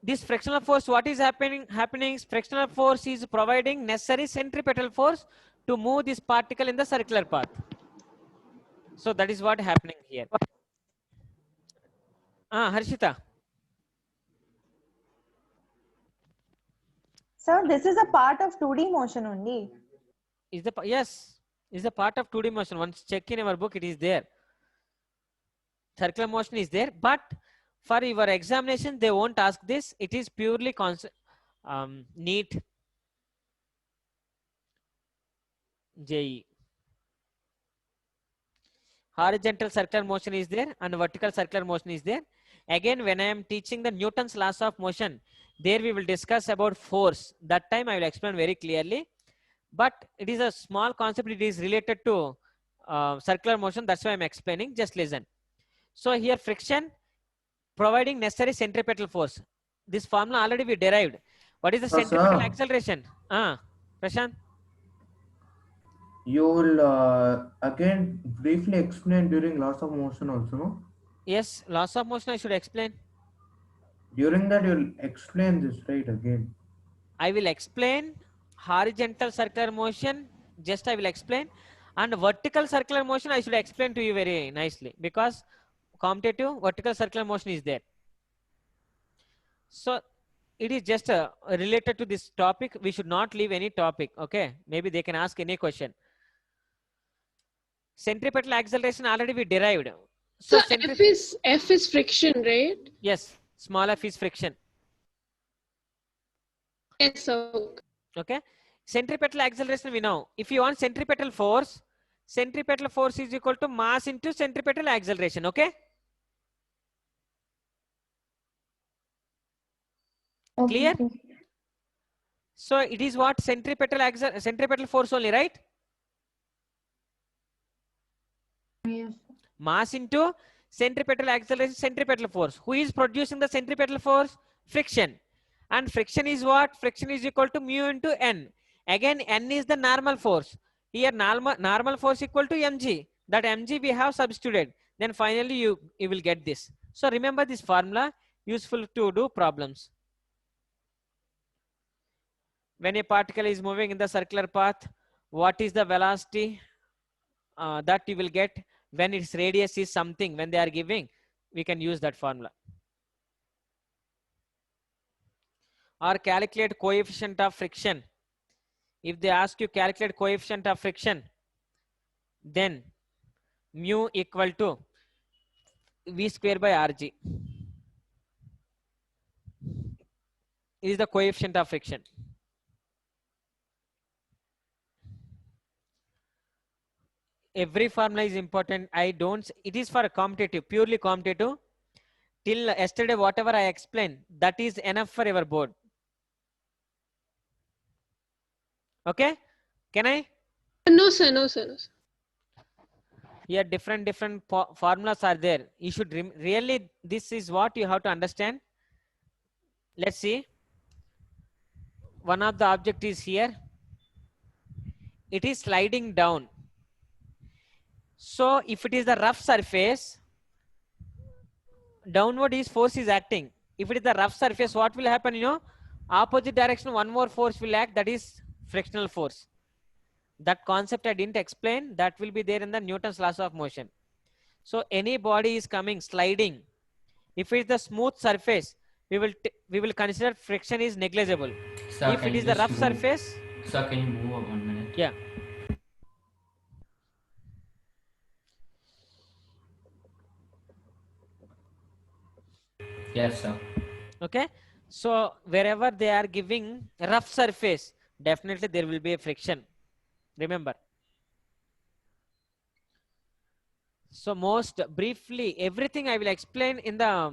this frictional force, what is happening? Frictional force is providing necessary centripetal force to move this particle in the circular path. So that is what happening here. Harshita. So this is a part of 2D motion only. Yes, is a part of 2D motion. Once check in our book, it is there. Circular motion is there, but for your examination, they won't ask this. It is purely NEET JEE. Horizontal circular motion is there and vertical circular motion is there. Again, when I am teaching the Newton's laws of motion, there we will discuss about force. That time I will explain very clearly. But it is a small concept. It is related to circular motion. That's why I'm explaining. Just listen. So here friction providing necessary centripetal force. This formula already we derived. What is the centripetal acceleration? Prashant? You will again briefly explain during laws of motion also, no? Yes, laws of motion I should explain. During that you'll explain this, right, again? I will explain horizontal circular motion. Just I will explain. And vertical circular motion I should explain to you very nicely. Because competitive vertical circular motion is there. So it is just related to this topic. We should not leave any topic. Okay, maybe they can ask any question. Centripetal acceleration already we derived. So So F is friction, right? yes, small f is friction. Yes, sir. Okay, centripetal acceleration we know. If you want centripetal force is equal to mass into centripetal acceleration. Okay. Okay, Clear? sir. So it is what centripetal force only, right? Yes. Mass into centripetal acceleration, centripetal force. Who is producing the centripetal force? Friction. And friction is what? Friction is equal to mu into n. Again, n is the normal force. Here normal force equal to mg. That mg we have substituted. Then finally you will get this. So remember this formula, useful to do problems. When a particle is moving in the circular path, what is the velocity that you will get when its radius is something? When they are giving, we can use that formula. Or calculate coefficient of friction. If they ask you calculate coefficient of friction, then mu equal to v square by rg is the coefficient of friction. Every formula is important. It is for a competitive, purely competitive. Till yesterday, whatever I explained, that is enough for your board. Okay? Can I? No, sir. No, sir. No, sir. Here different formulas are there. You should really, this is what you have to understand. Let's see. One of the object is here. It is sliding down. So if it is the rough surface, downward is force is acting. If it is the rough surface, what will happen? You know, opposite direction, one more force will act. That is frictional force. That concept I didn't explain. That will be there in the Newton's laws of motion. So any body is coming sliding. If it is the smooth surface, we will consider friction is negligible. Sir, If it is the rough surface, sir, can you move 1 minute? yeah. Yes, sir. Okay. So wherever they are giving rough surface, definitely there will be a friction. Remember. So most briefly, everything I will explain in the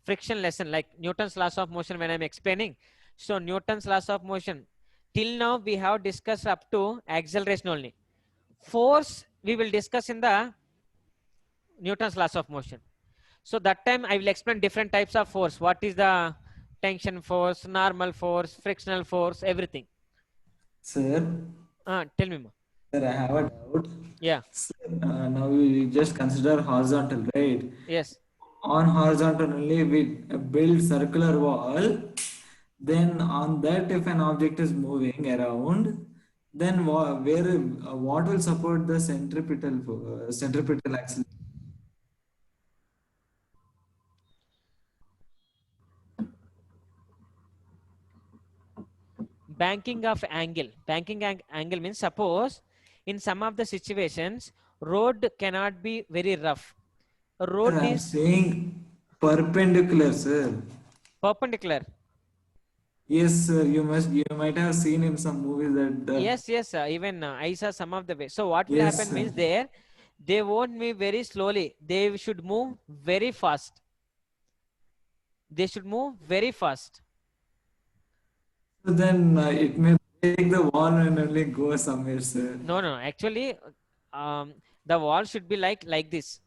friction lesson, like Newton's laws of motion when I'm explaining. So Newton's laws of motion, till now we have discussed up to acceleration only. Force we will discuss in the Newton's laws of motion. So that time I will explain different types of force. What is the tension force, normal force, frictional force, everything. Sir, Tell me more. sir, I have a doubt. Yeah. Sir, now we just consider horizontal, right? Yes. On horizontal only we build circular wall. Then on that, if an object is moving around, then what will support the centripetal acceleration? Banking of angle. Angle means, suppose in some of the situations road cannot be very rough. Road Sir, I'm is saying perpendicular, sir. perpendicular. Yes, sir. You might have seen in some movies that. Yes, even I saw some of the way. So what will Yes, happen sir. means they won't move very slowly. They should move very fast. They should move very fast. So then it may break the wall and only go somewhere, sir. No. Actually, the wall should be like this.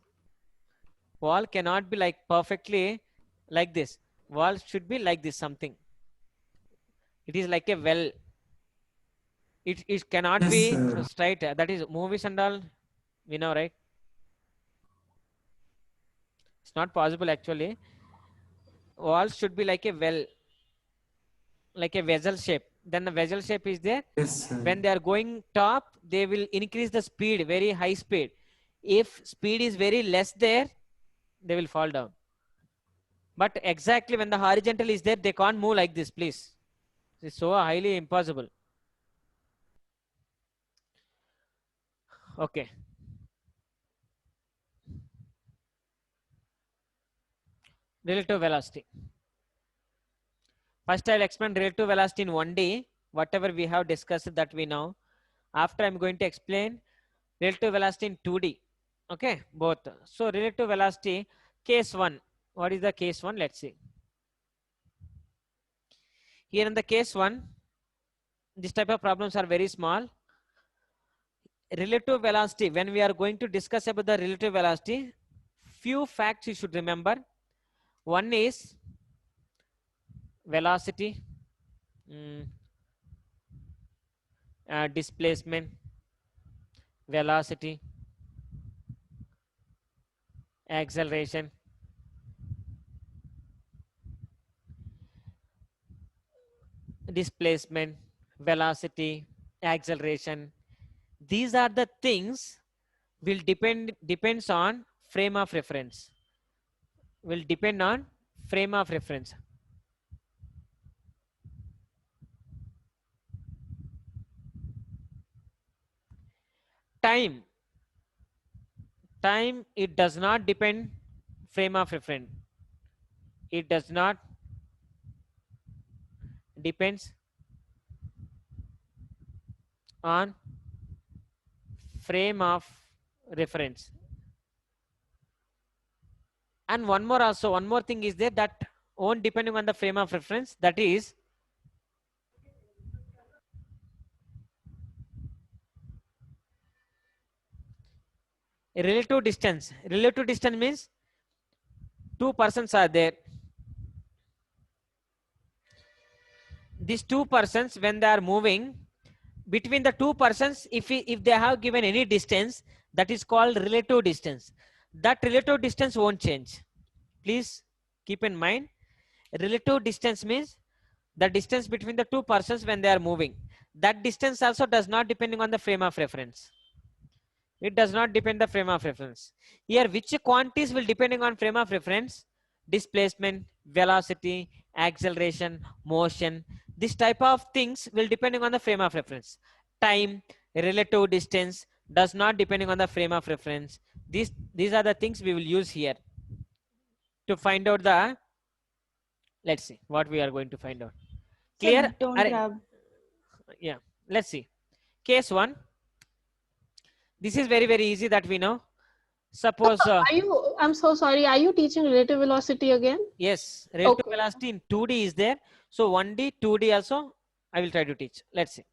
Wall cannot be like perfectly like this. Wall should be like this, something. It is like a well. It cannot Yes, be sir. straight. That is movies and all, we know, right? It's not possible actually. Walls should be like a well, like a vessel shape. Then the vessel shape is there. Yes, sir. When they are going top, they will increase the speed, very high speed. If speed is very less there, they will fall down. But exactly when the horizontal is there, they can't move like this, please. It's so highly impossible. Okay. Relative velocity. First, I'll explain relative velocity in 1D, whatever we have discussed that we know. After, I'm going to explain relative velocity in 2D. Okay, both. So, relative velocity, case 1. What is the case 1? Let's see. Here in the case 1, this type of problems are very small. Relative velocity, when we are going to discuss about the relative velocity, few facts you should remember. One is velocity, displacement, velocity, acceleration, displacement, velocity, acceleration. These are the things will depends on frame of reference. Will depend on frame of reference. Time, it does not depend frame of reference. It does not depends on frame of reference. And one more thing is there that won't depending on the frame of reference, that is relative distance. Relative distance means two persons are there. These two persons, when they are moving, between the two persons, if they have given any distance, that is called relative distance. That relative distance won't change. Please keep in mind, relative distance means the distance between the two persons when they are moving. That distance also does not depending on the frame of reference. It does not depend the frame of reference. Here, which quantities will depending on frame of reference? Displacement, velocity, acceleration, motion. This type of things will depending on the frame of reference. Time, relative distance does not depending on the frame of reference. These are the things we will use here to find out the. Let's see what we are going to find out. Clear? Sir, don't rub. Yeah. Let's see. Case 1. This is very easy that we know. Suppose I'm so sorry. Are you teaching relative velocity again? yes, relative Okay. velocity in 2D is there. So 1D, 2D also I will try to teach. Let's see.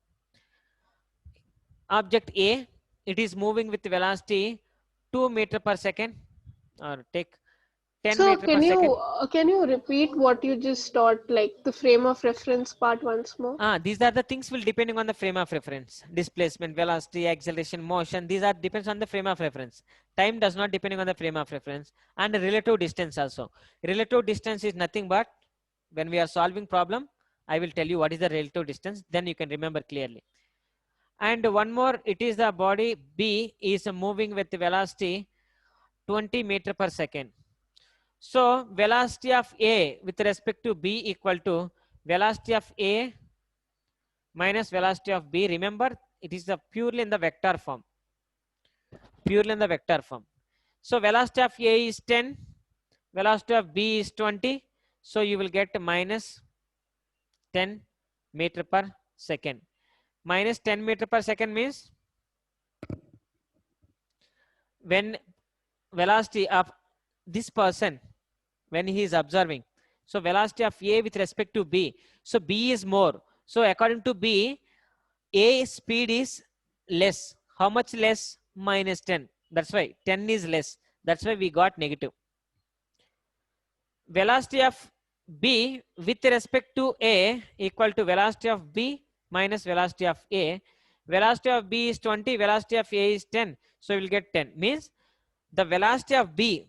Object A, it is moving with velocity 2 meter per second, or take 10 So meter per second. can you repeat what you just taught, like the frame of reference part once more? These are the things will depending on the frame of reference. Displacement, velocity, acceleration, motion. These are depends on the frame of reference. Time does not depending on the frame of reference, and relative distance also. Relative distance is nothing but when we are solving problem, I will tell you what is the relative distance. Then you can remember clearly. And one more, it is the body B is moving with velocity 20 meter per second. So velocity of A with respect to B equal to velocity of A minus velocity of B. Remember, it is the purely in the vector form. Purely in the vector form. So velocity of A is 10, velocity of B is 20. So you will get minus 10 meter per second. Minus 10 meter per second means when velocity of this person, when he is observing, so velocity of A with respect to B, so B is more. So according to B, A speed is less. How much less? Minus 10. That's why 10 is less. That's why we got negative. Velocity of B with respect to A equal to velocity of B minus velocity of A. Velocity of B is 20, velocity of A is 10. So we'll get 10. Means the velocity of B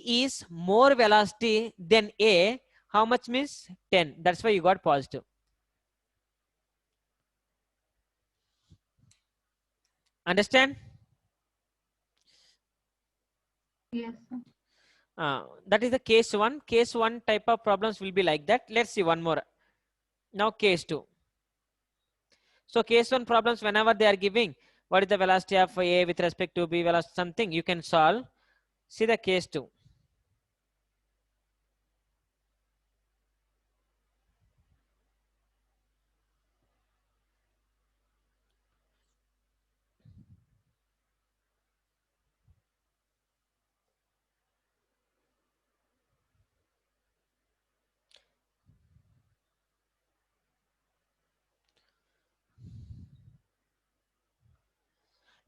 is more velocity than A. How much means 10? That's why you got positive. Understand? Yes, sir. That is the case 1. Case 1 type of problems will be like that. Let's see one more. Now case 2. So case 1 problems, whenever they are giving what is the velocity of A with respect to B velocity something, you can solve. See the case 2.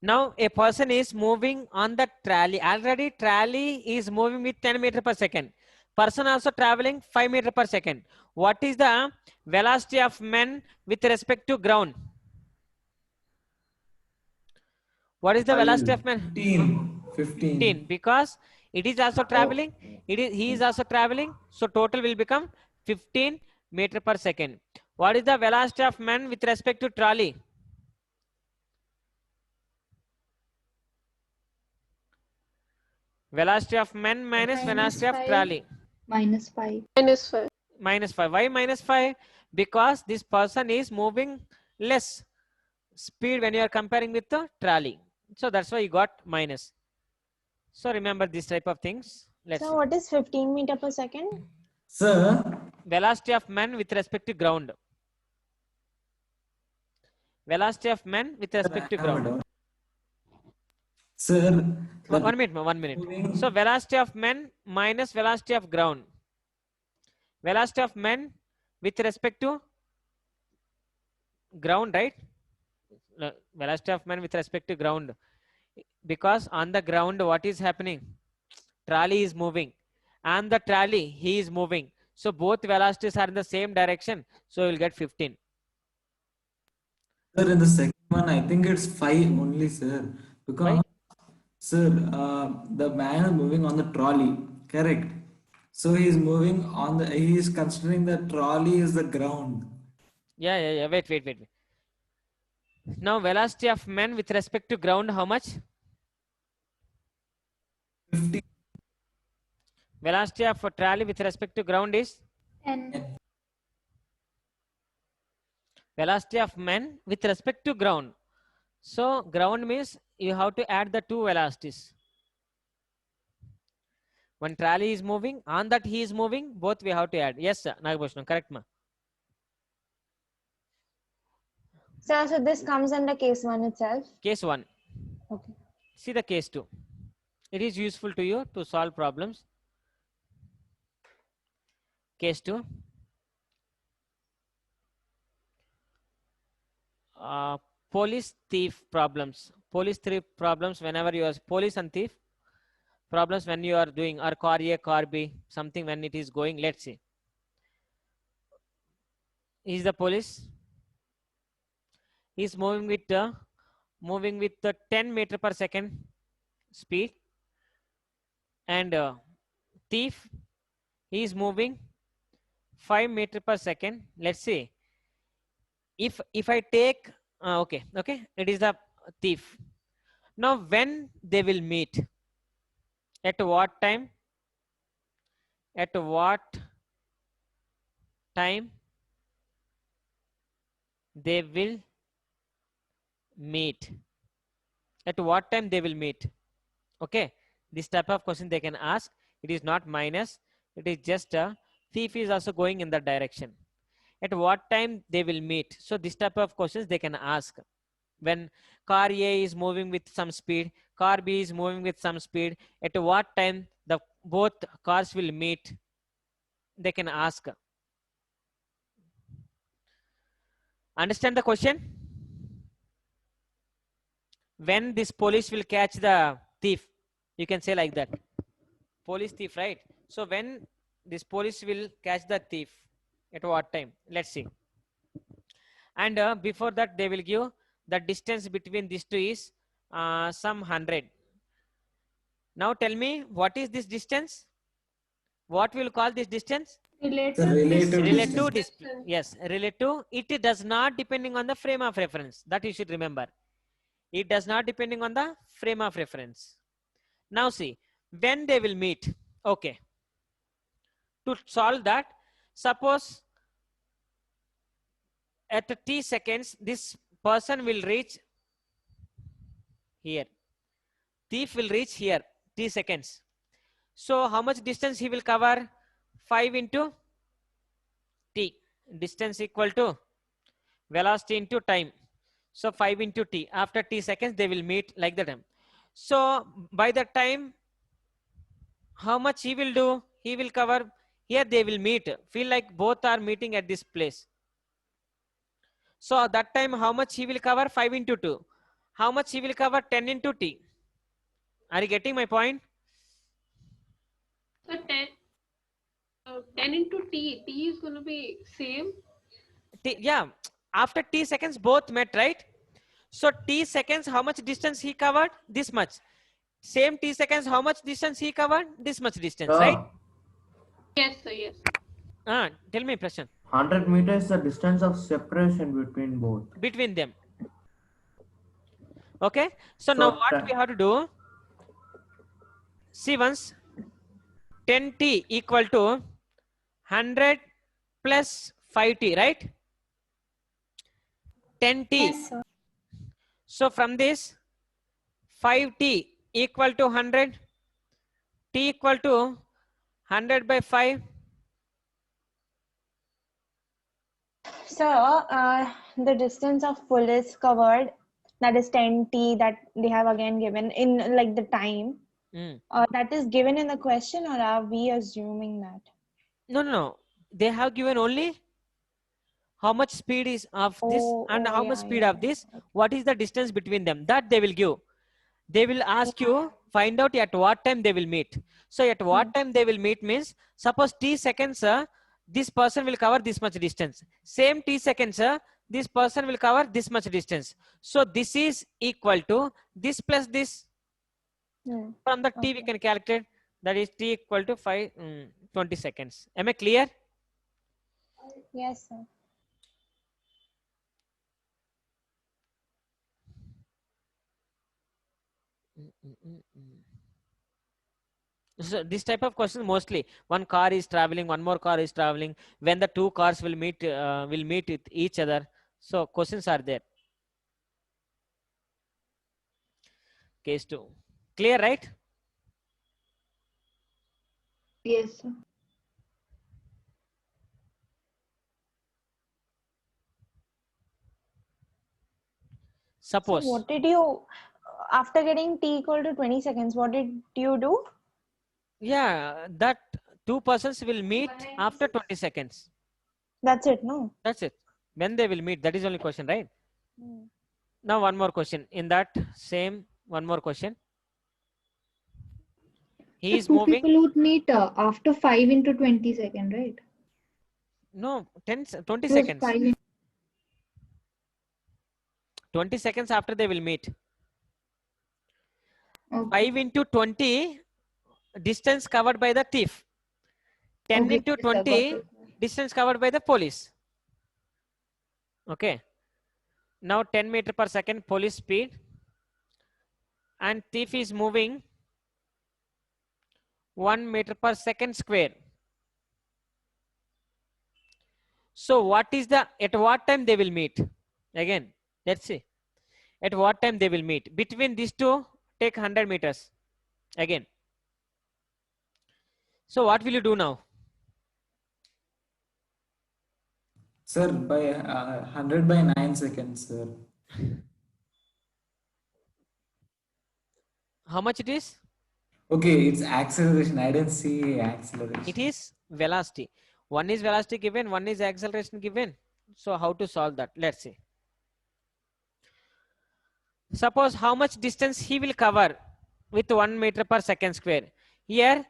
Now a person is moving on the trolley. Already trolley is moving with 10 meters per second. Person also traveling 5 meters per second. What is the velocity of men with respect to ground? What is the velocity of man? 15. Because it is also traveling. He is also traveling. So total will become 15 meters per second. What is the velocity of man with respect to trolley? Velocity of men minus velocity of trolley. -5. -5. -5. Why -5? Because this person is moving less speed when you are comparing with the trolley. So that's why you got minus. So remember this type of things. Let's So see. what is 15 meter per second? Sir, Velocity of man with respect to ground. Velocity of man with respect to ground. Sir, 1 minute, 1 minute. So velocity of man minus velocity of ground. Velocity of man with respect to ground, right? Velocity of man with respect to ground. Because on the ground, what is happening? Trolley is moving. And the trolley, he is moving. So both velocities are in the same direction. So you'll get 15. Sir, in the second one, I think it's 5 only, sir. Because, sir, the man is moving on the trolley, correct? So he is moving on the, he is considering the trolley is the ground. Yeah. Wait. Now velocity of man with respect to ground, how much? 15. Velocity of a trolley with respect to ground is? 10. Velocity of man with respect to ground. So ground means you have to add the two velocities. When trolley is moving, on that he is moving, both we have to add. Yes, sir. Nagabhushan, correct, ma? So this comes under case 1 itself. Case 1. Okay. See the case 2. It is useful to you to solve problems. Case 2. Police thief problems. Police thief problems whenever you are police and thief problems when you are doing or car A, car B, something when it is going. Let's see. Is the police? Is moving with the 10 meter per second speed, and thief is moving 5 meter per second. Let's see. If I take okay, it is the thief. Now when they will meet, at what time? At what time they will meet? At what time they will meet? Okay, this type of question they can ask. It is not minus, it is just a thief is also going in that direction. At what time they will meet? So this type of questions they can ask. When car A is moving with some speed, car B is moving with some speed, at what time the both cars will meet? They can ask. Understand the question? When this police will catch the thief, you can say like that. Police thief, right? So when this police will catch the thief, at what time? Let's see. And before that, they will give the distance between these two is some 100. Now tell me, what is this distance? What will call this distance? Relative Relative. Yes, relative. It does not depending on the frame of reference. That you should remember. It does not depending on the frame of reference. Now see, when they will meet. Okay. To solve that, suppose at t seconds, this person will reach here. Thief will reach here, t seconds. So how much distance he will cover? 5 into t. Distance equal to velocity into time. So 5 into t. After t seconds, they will meet like that. So by the time, how much he will do? He will cover, here they will meet. Feel like both are meeting at this place. So that time, how much he will cover? 5 into 2. How much he will cover? 10 into t. Are you getting my point? So 10 into t is going to be same. Yeah, after t seconds, both met, right? So t seconds, how much distance he covered? This much. Same t seconds, how much distance he covered? This much distance, right? Yes, sir. Yes. Tell me, Prashant. 100 meters is the distance of separation between both. Between them. Okay. So now what we have to do? See once 10t equal to 100 plus 5t, right? 10t. Yes, sir. So from this 5t equal to 100, t equal to 100 by 5. So the distance of police covered, that is 10t, that they have again given in like the time. That is given in the question, or are we assuming that? No. They have given only how much speed is of this and how much speed of this. What is the distance between them? That they will give. They will ask you, find out at what time they will meet. So at what time they will meet means, suppose t seconds, this person will cover this much distance. Same t seconds, this person will cover this much distance. So this is equal to this plus this. From the t we can calculate, that is t equal to 20 seconds. Am I clear? Yes, sir. So this type of question, mostly one car is traveling, one more car is traveling, when the two cars will meet with each other. So questions are there. Case 2. Clear, right? Yes, sir. Suppose. So what did you, after getting t equal to 20 seconds, what did you do? Yeah, that two persons will meet after 20 seconds. That's it, no? That's it. When they will meet, that is only question, right? Now one more question. In that same, one more question. He So is two moving. people would meet after 5 into 20 seconds, right? No, 20 It was seconds. 5 20 seconds after they will meet. Okay. 5 into 20 distance covered by the thief. 10 Okay, into yes, sir, got 20 it. distance covered by the police. Okay. Now 10 meter per second police speed. And thief is moving 1 meter per second square. So what is the, at what time they will meet? Again, let's see. At what time they will meet? Between these two, take 100 meters. Again. So what will you do now? Sir, by 100 by 9 seconds, sir. How much it is? Okay, it's acceleration. I didn't see acceleration. It is velocity. One is velocity given, one is acceleration given. So how to solve that? Let's see. Suppose how much distance he will cover with 1 meter per second square. Here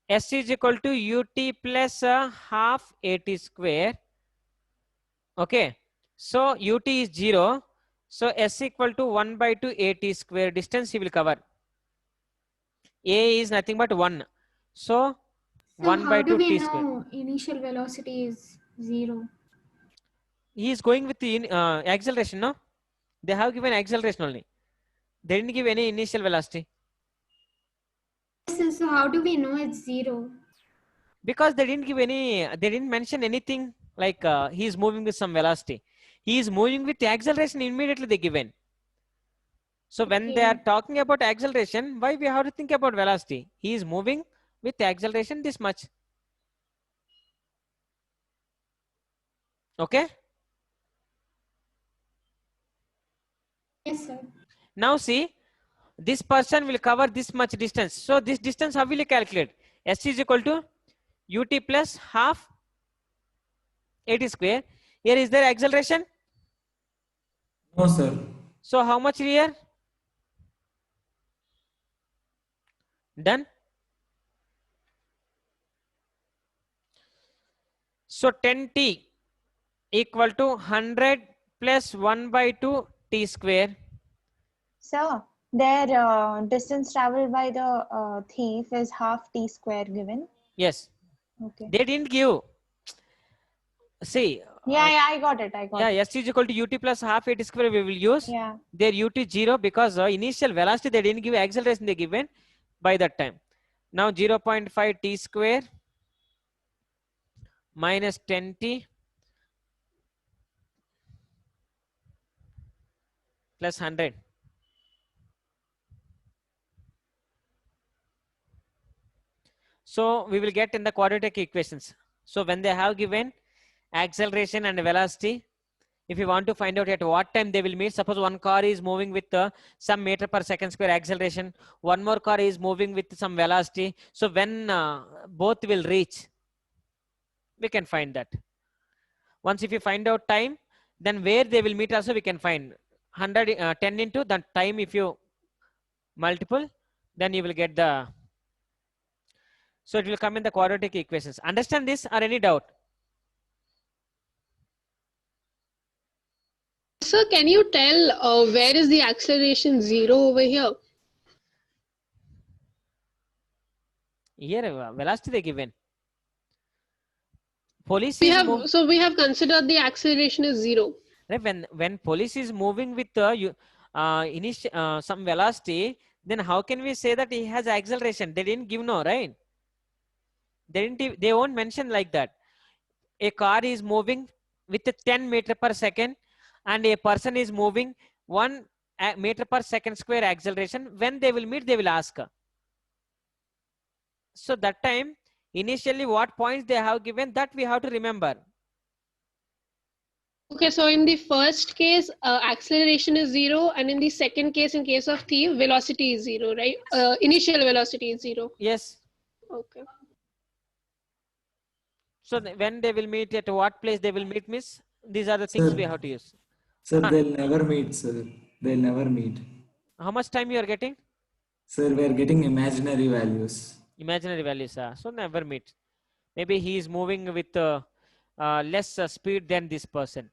s is equal to ut plus half at square. Okay. So ut is 0. So s equal to 1 by 2 at square distance he will cover. A is nothing but 1. So So 1 by how 2 do we t square. know initial velocity is 0? He is going with the acceleration, no? They have given acceleration only. They didn't give any initial velocity. So how do we know it's 0? Because they didn't give any, they didn't mention anything like he is moving with some velocity. He is moving with the acceleration immediately they given. So when they are talking about acceleration, why we have to think about velocity? He is moving with the acceleration this much. Okay. Yes, sir. Now see, this person will cover this much distance. So this distance, how will you calculate? S is equal to ut plus half at square. Here is there acceleration? No, sir. So how much here? Done. So 10t equal to 100 plus 1 by 2 t square. So their distance traveled by the thief is half t square given. Yes. Okay. They didn't give. See. Yeah, I got it. S is equal to ut plus half at square we will use. Yeah. Their ut 0 because initial velocity they didn't give, acceleration they given by that time. Now 0.5 t square minus 10t plus 100. So we will get in the quadratic equations. So when they have given acceleration and velocity, if you want to find out at what time they will meet, suppose one car is moving with some meter per second square acceleration, one more car is moving with some velocity. So when both will reach, we can find that. Once if you find out time, then where they will meet also we can find 10 into the time. If you multiple, then you will get the, so it will come in the quadratic equations. Understand this or any doubt? Sir, can you tell where is the acceleration 0 over here? Here velocity they given. Police We is have, so we have considered the acceleration is 0. Right? When police is moving with some velocity, then how can we say that he has acceleration? They didn't give no, right? They won't mention like that. A car is moving with a 10 meter per second and a person is moving 1 meter per second square acceleration. When they will meet, they will ask. So that time, initially what points they have given, that we have to remember. Okay, so in the first case, acceleration is 0, and in the second case, in case of thief, velocity is 0, right? Initial velocity is 0. Yes. Okay. So when they will meet, at what place they will meet, miss? These are the things Sir. we have to use. Sir, they'll never meet, sir. They'll never meet. How much time you are getting? Sir, we are getting imaginary values. Imaginary values, so never meet. Maybe he is moving with less speed than this person.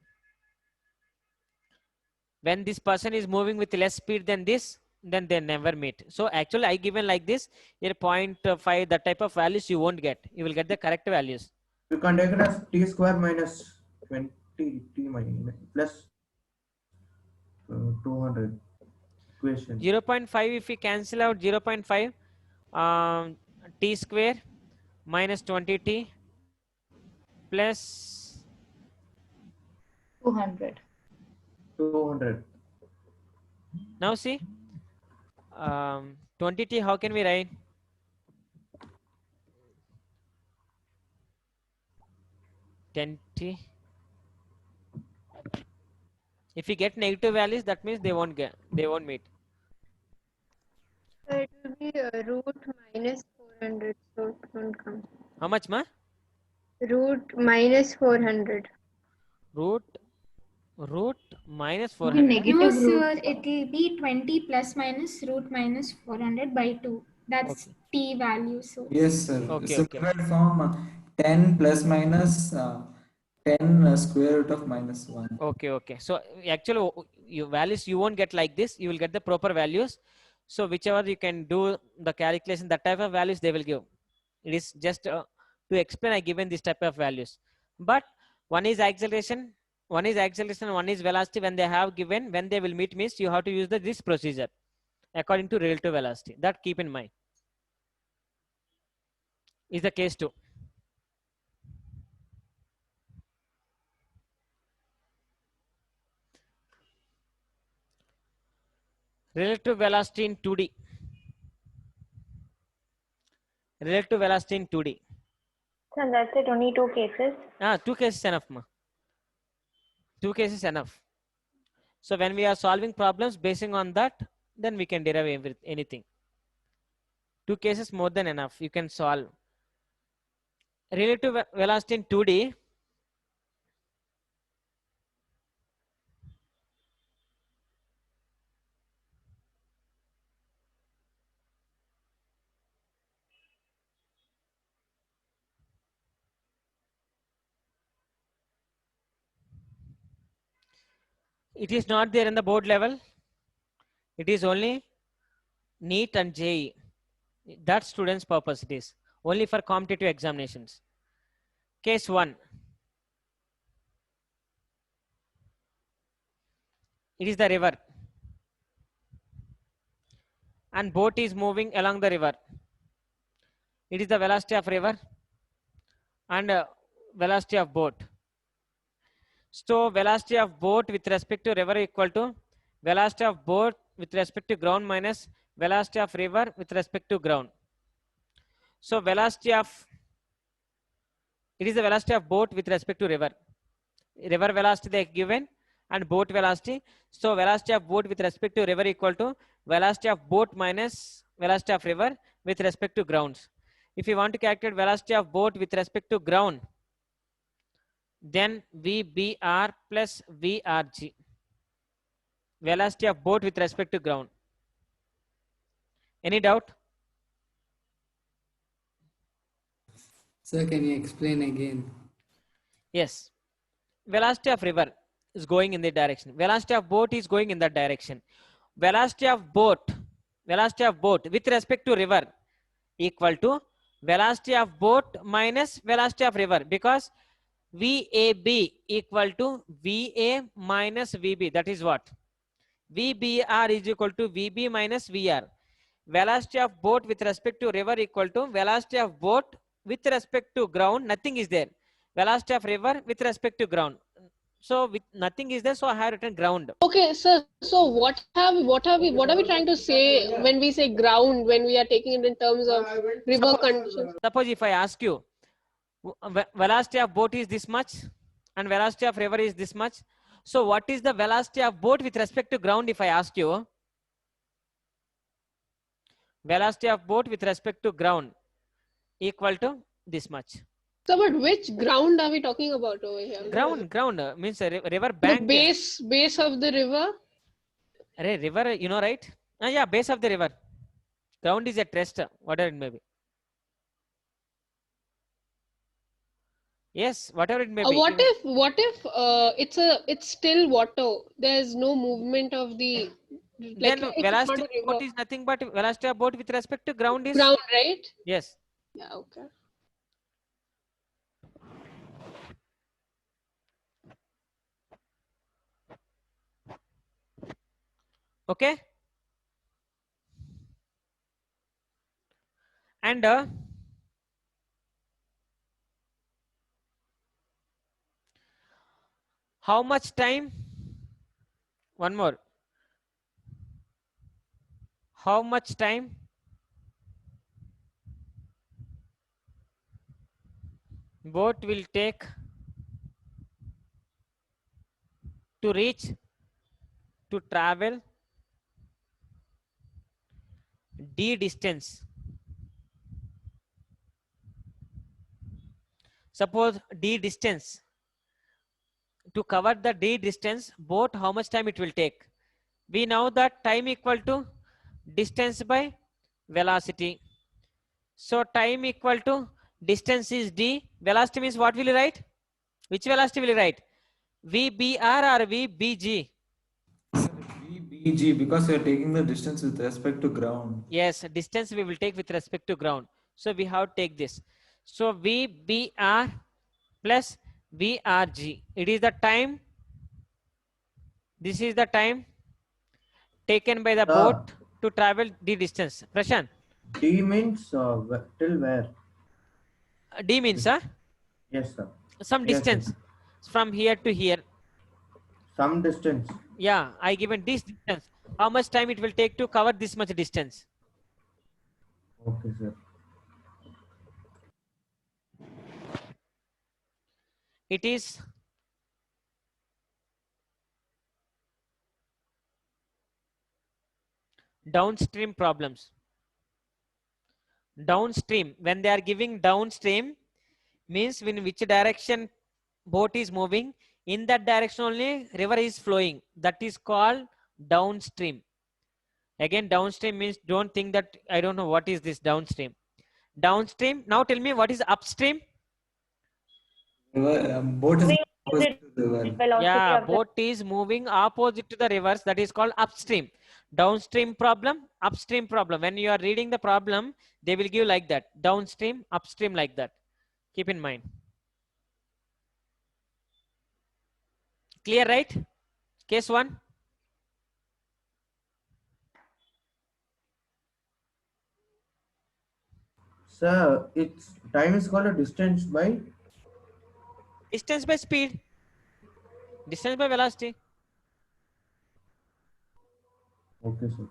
When this person is moving with less speed than this, then they never meet. So actually I given like this, here 0.5, that type of values you won't get. You will get the correct values. You can take it as t square minus 20 t minus plus 200 equation. 0.5, if we cancel out 0.5, t square minus 20t plus 200. 200. Now see, 20t, how can we write? $10t. If you get negative values, that means they won't meet. So it will be root minus 400, so it won't come. How much, ma? Root minus 400. Root minus 400. No, sir, it will be 20 plus minus root minus 400 by 2. That's t value. So Yes, sir. Okay, So okay. we will form 10 plus minus 10 square root of minus 1. Okay. So actually, your values you won't get like this. You will get the proper values. So whichever you can do the calculation, that type of values they will give. It is just to explain. I given this type of values. But one is acceleration, one is velocity. When they have given, when they will meet means you have to use this procedure according to relative velocity. That keep in mind. is the case 2. Relative velocity in 2D. Relative velocity in 2D. So that's it, only 2 cases. 2 cases enough, ma. 2 cases enough. So when we are solving problems basing on that, then we can derive anything. 2 cases more than enough. You can solve. Relative velocity in 2D. It is not there in the board level. It is only NEET and JEE. That students' purpose it is. Only for competitive examinations. Case 1. It is the river. And boat is moving along the river. It is the velocity of river and velocity of boat. So velocity of boat with respect to river equal to velocity of boat with respect to ground minus velocity of river with respect to ground. So velocity of, it is the velocity of boat with respect to river. River velocity they given and boat velocity. So velocity of boat with respect to river equal to velocity of boat minus velocity of river with respect to grounds. If you want to calculate velocity of boat with respect to ground, then VBR plus VRG. Velocity of boat with respect to ground. Any doubt? Sir, can you explain again? Yes. Velocity of river is going in the direction. Velocity of boat is going in that direction. Velocity of boat with respect to river equal to velocity of boat minus velocity of river, because VAB equal to VA minus VB. That is what? VBR is equal to VB minus VR. Velocity of boat with respect to river equal to velocity of boat with respect to ground. Nothing is there. Velocity of river with respect to ground. So with nothing is there, so I have written ground. Okay, sir. So what are we trying to say when we say ground, when we are taking it in terms of river conditions? Suppose if I ask you, velocity of boat is this much and velocity of river is this much. So what is the velocity of boat with respect to ground if I ask you? Velocity of boat with respect to ground equal to this much. So, but which ground are we talking about over here? Ground means a river bank. The base of the river? River, you know, right? Yeah, base of the river. Ground is a trust, whatever it may be. Yes, whatever it may be. What if it's still water? There's no movement of the. Then velocity of boat is nothing but velocity of boat with respect to ground is ground, right? Yes. Yeah. Okay. Okay. And how much time? One more. How much time boat will take to reach, to travel D distance? Suppose D distance, to cover the D distance, boat, how much time it will take? We know that time equal to distance by velocity. So time equal to distance is D. Velocity means what will you write? Which velocity will you write? VBR or VBG? VBG, because we are taking the distance with respect to ground. Yes, distance we will take with respect to ground. So we have to take this. So VBR plus VRG. It is the time. This is the time taken by the boat to travel the distance. Prashant. D means till where? D means Yes, sir. some Yes, distance sir. from here to here. Some distance. Yeah, I given this distance. How much time it will take to cover this much distance? Okay, sir. It is downstream problems. Downstream, when they are giving downstream, means in which direction boat is moving, in that direction only river is flowing. That is called downstream. Again, downstream means don't think that I don't know what is this downstream. Downstream, now tell me what is upstream? Boat is Moving opposite opposite to the river. velocity Yeah, of the boat is moving opposite to the rivers. That is called upstream. Downstream problem, upstream problem. When you are reading the problem, they will give like that. Downstream, upstream like that. Keep in mind. Clear, right? Case 1. Sir, its time is called a distance by. Distance by speed. Distance by velocity. Okay, sir.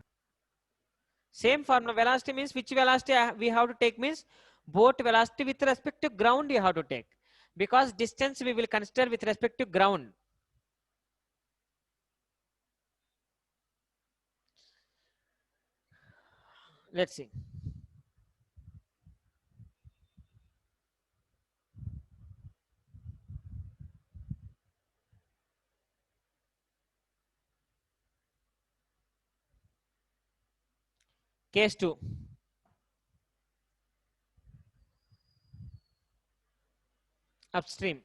Same formula. Velocity means which velocity we have to take means boat velocity with respect to ground you have to take. Because distance we will consider with respect to ground. Let's see. Case 2. Upstream.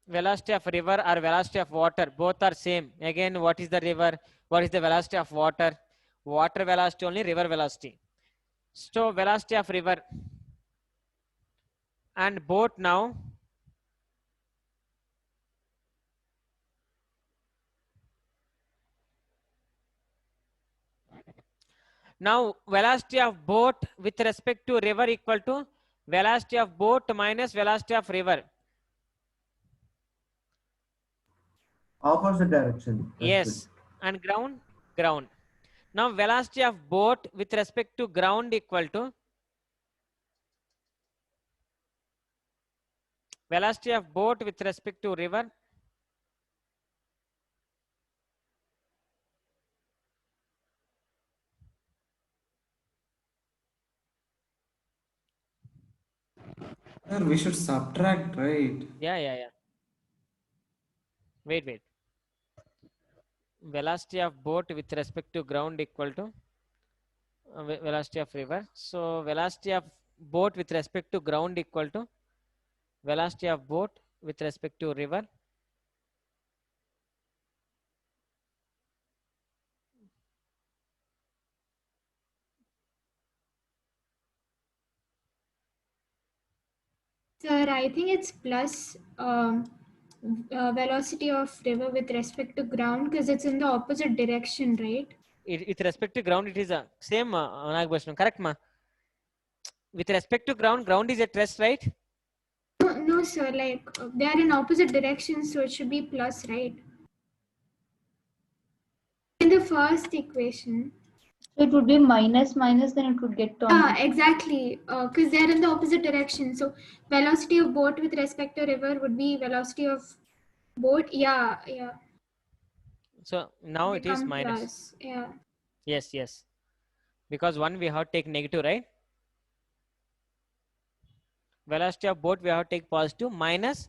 Velocity of river or velocity of water, both are same. Again, what is the river? What is the velocity of water? Water velocity only, river velocity. So velocity of river and boat now. Now velocity of boat with respect to river equal to velocity of boat minus velocity of river. Opposite direction. Yes, and ground, ground. Now velocity of boat with respect to ground equal to velocity of boat with respect to river. Sir, we should subtract, right? Yeah. Wait. Velocity of boat with respect to ground equal to velocity of river. So velocity of boat with respect to ground equal to velocity of boat with respect to river. Sir, I think it's plus velocity of river with respect to ground because it's in the opposite direction, right? With respect to ground, it is a same Nagbhasham, correct ma? With respect to ground, ground is at rest, right? No, sir. Like they are in opposite directions, so it should be plus, right? In the first equation. So it would be minus minus, then it would get turned. Yeah, exactly. Because they're in the opposite direction. So velocity of boat with respect to river would be velocity of boat. Yeah. So now it is Become minus. plus. Yeah. Yes. Because one we have to take negative, right? Velocity of boat we have to take positive minus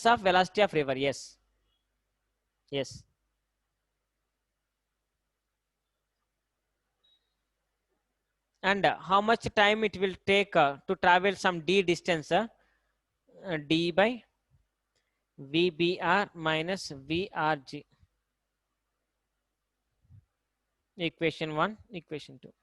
of velocity of river. Yes. And how much time it will take to travel some d distance? D by VBR minus VRG. Equation 1, equation 2.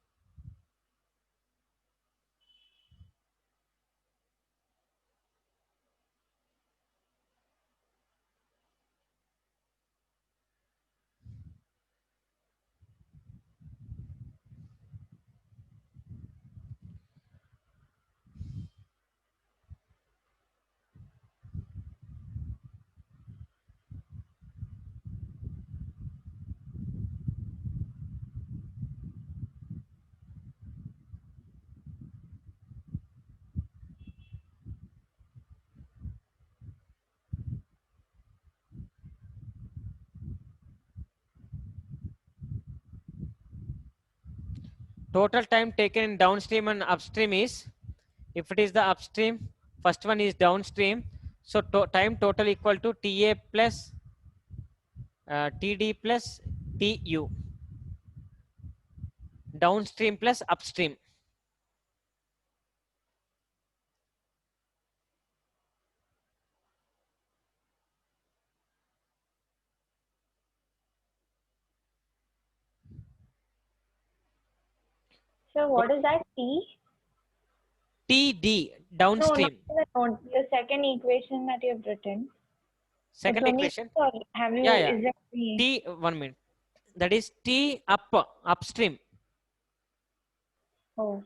total time taken in downstream and upstream is, if it is the upstream, first one is downstream. So time total equal to TA plus TD plus TU. Downstream plus upstream. So what is that? T? TD, No, downstream. not the second equation that you have written. Second It's only equation. T, or have you, Yeah, yeah. is that T? T, 1 minute. That is T upstream. Oh.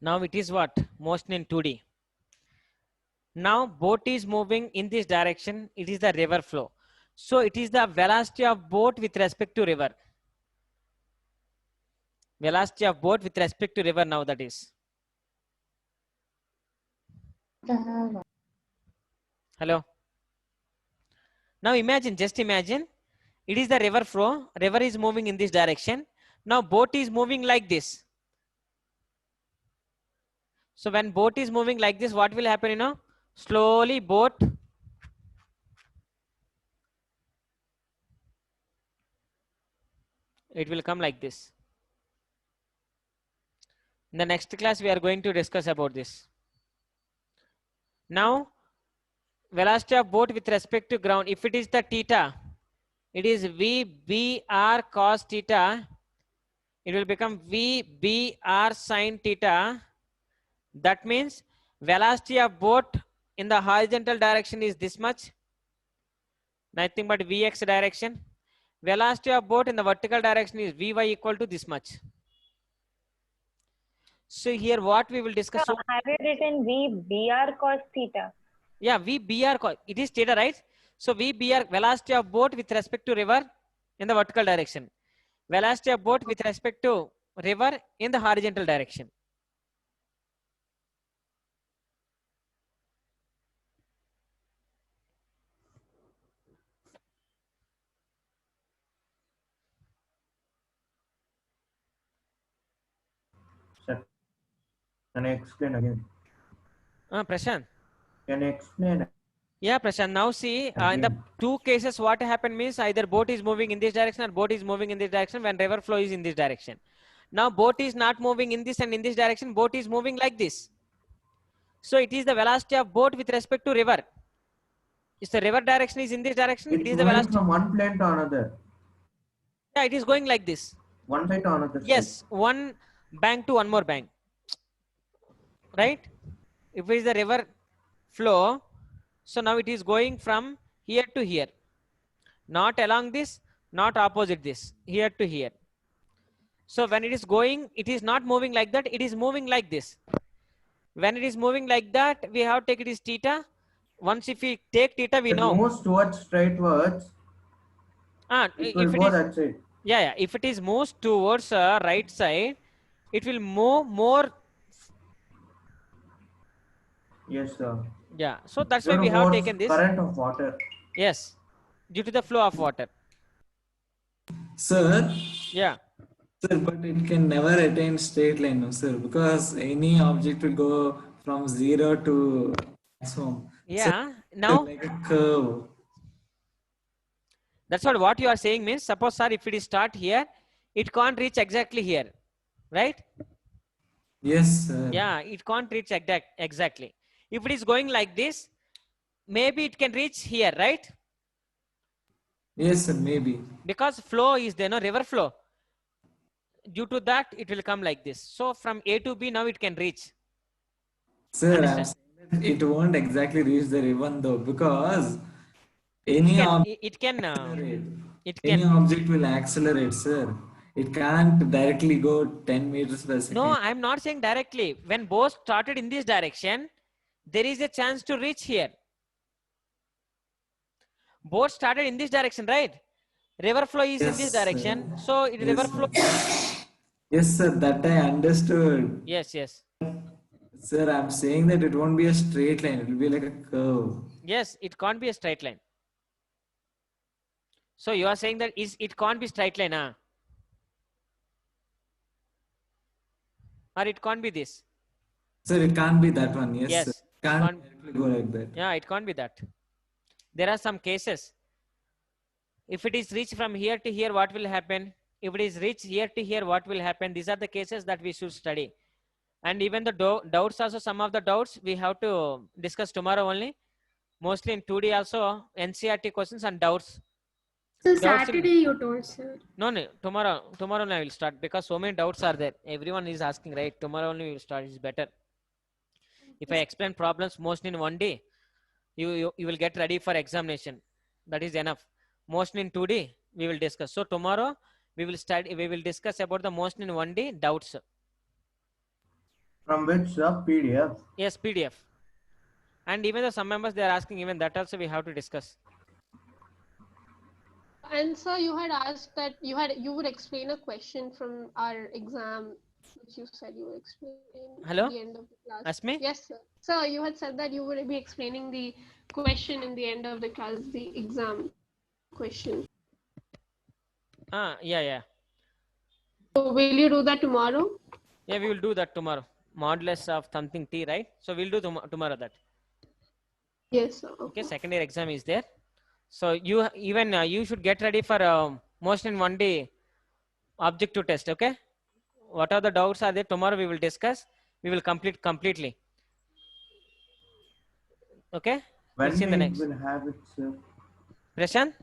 Now it is what? Motion in 2D. Now boat is moving in this direction. It is the river flow. So it is the velocity of boat with respect to river. Velocity of boat with respect to river now, that is. Hello. Now imagine, just imagine, it is the river flow. River is moving in this direction. Now boat is moving like this. So when boat is moving like this, what will happen, you know? Slowly boat it will come like this. In the next class, we are going to discuss about this. Now, velocity of boat with respect to ground, if it is the theta, it is VBR cos theta. It will become VBR sin theta. That means velocity of boat in the horizontal direction is this much. Nothing but Vx direction. Velocity of boat in the vertical direction is Vy equal to this much. So here what we will discuss. So have you written VBR cos theta? Yeah, VBR cos, it is theta, right? So VBR, velocity of boat with respect to river in the vertical direction. Velocity of boat with respect to river in the horizontal direction. Sir, can I explain again? Prashant. Can I explain? Yeah, Prashant. Now see, in the two cases, what happened means either boat is moving in this direction or boat is moving in this direction when river flow is in this direction. Now boat is not moving in this and in this direction, boat is moving like this. So it is the velocity of boat with respect to river. If the river direction is in this direction, It's it is the moving velocity. from one plane to another. Yeah, it is going like this. One side to another. Yes, one bank to one more bank. Right? If it is the river flow, so now it is going from here to here. Not along this, not opposite this, here to here. So when it is going, it is not moving like that, it is moving like this. When it is moving like that, we have to take it is theta. Once if we take theta, we know. It moves towards straightwards. It will go that side. Yeah. If it is moves towards right side, it will move more. Yes, sir. Yeah. So that's why we have taken this. Current of water. Yes. Due to the flow of water. Sir, Yeah. sir, but it can never attain straight line, no, sir, because any object will go from 0 to maximum. Yeah. So, Now, like a curve. that's what you are saying means, suppose, sir, if it is start here, it can't reach exactly here, right? Yes, sir. Yeah, it can't reach exactly. If it is going like this, maybe it can reach here, right? Yes, sir, maybe. Because flow is there, no river flow. Due to that, it will come like this. So from A to B, now it can reach. Sir, I'm Understand? saying that it won't exactly reach the ribbon though, because It any can. object It can. accelerate. It Any can. object will accelerate, sir. It can't directly go 10 meters per No, second. I'm not saying directly. When both started in this direction, there is a chance to reach here. Both started in this direction, right? River flow is in this Yes, direction. sir. So it river Yes, flow. sir. Yes, sir, that I understood. Yes, yes. Sir, I'm saying that it won't be a straight line, it will be like a curve. Yes, it can't be a straight line. So you are saying that it can't be straight line, huh? Or it can't be this. Sir, it can't be that one. Yes, Yes, sir. it Can't can't. directly go like that. Yeah, it can't be that. There are some cases. If it is reached from here to here, what will happen? If it is reached here to here, what will happen? These are the cases that we should study. And even the doubts also, some of the doubts we have to discuss tomorrow only. Mostly in 2D also, NCRT questions and doubts. So Doubts in, Saturday you told, sir. no, tomorrow I will start because so many doubts are there. Everyone is asking, right? Tomorrow only we will start. It's better. If I explain problems mostly in 1 day, you will get ready for examination. That is enough. Mostly in 2D, we will discuss. So tomorrow we will discuss about the mostly in 1D doubts. From which PDF? Yes, PDF. And even though some members they are asking, even that also we have to discuss. And sir, you had asked that you would explain a question from our exam, which you said you would explain Hello? at the end of the class. Ask me? Yes, sir. Sir, you had said that you would be explaining the question in the end of the class, the exam question. Yeah. So will you do that tomorrow? Yeah, we will do that tomorrow. Modulus of something T, right? So we'll do tomorrow that. Yes, sir. Okay, second year exam is there. So you should get ready for most in 1 day objective test. Okay, what are the doubts are there? Tomorrow we will discuss. We will complete completely. Okay. When We'll see in the we next. will have it, sir? Prashant?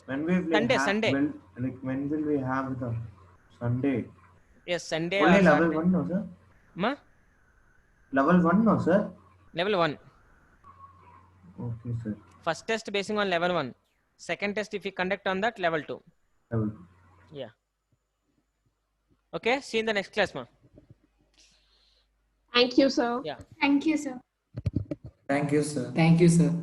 When we will Sunday, have, Sunday. when will we have the Sunday? Yes, Sunday Only or level Saturday. 1, no, sir? Ma? Level 1, no, sir? Level 1. Okay, sir. First test basing on level 1. Second test if we conduct on that, level 2. Level. Yeah. Okay, see you in the next class, ma. Thank you, sir. Yeah. Thank you, sir. Thank you, sir. Thank you, sir.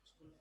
School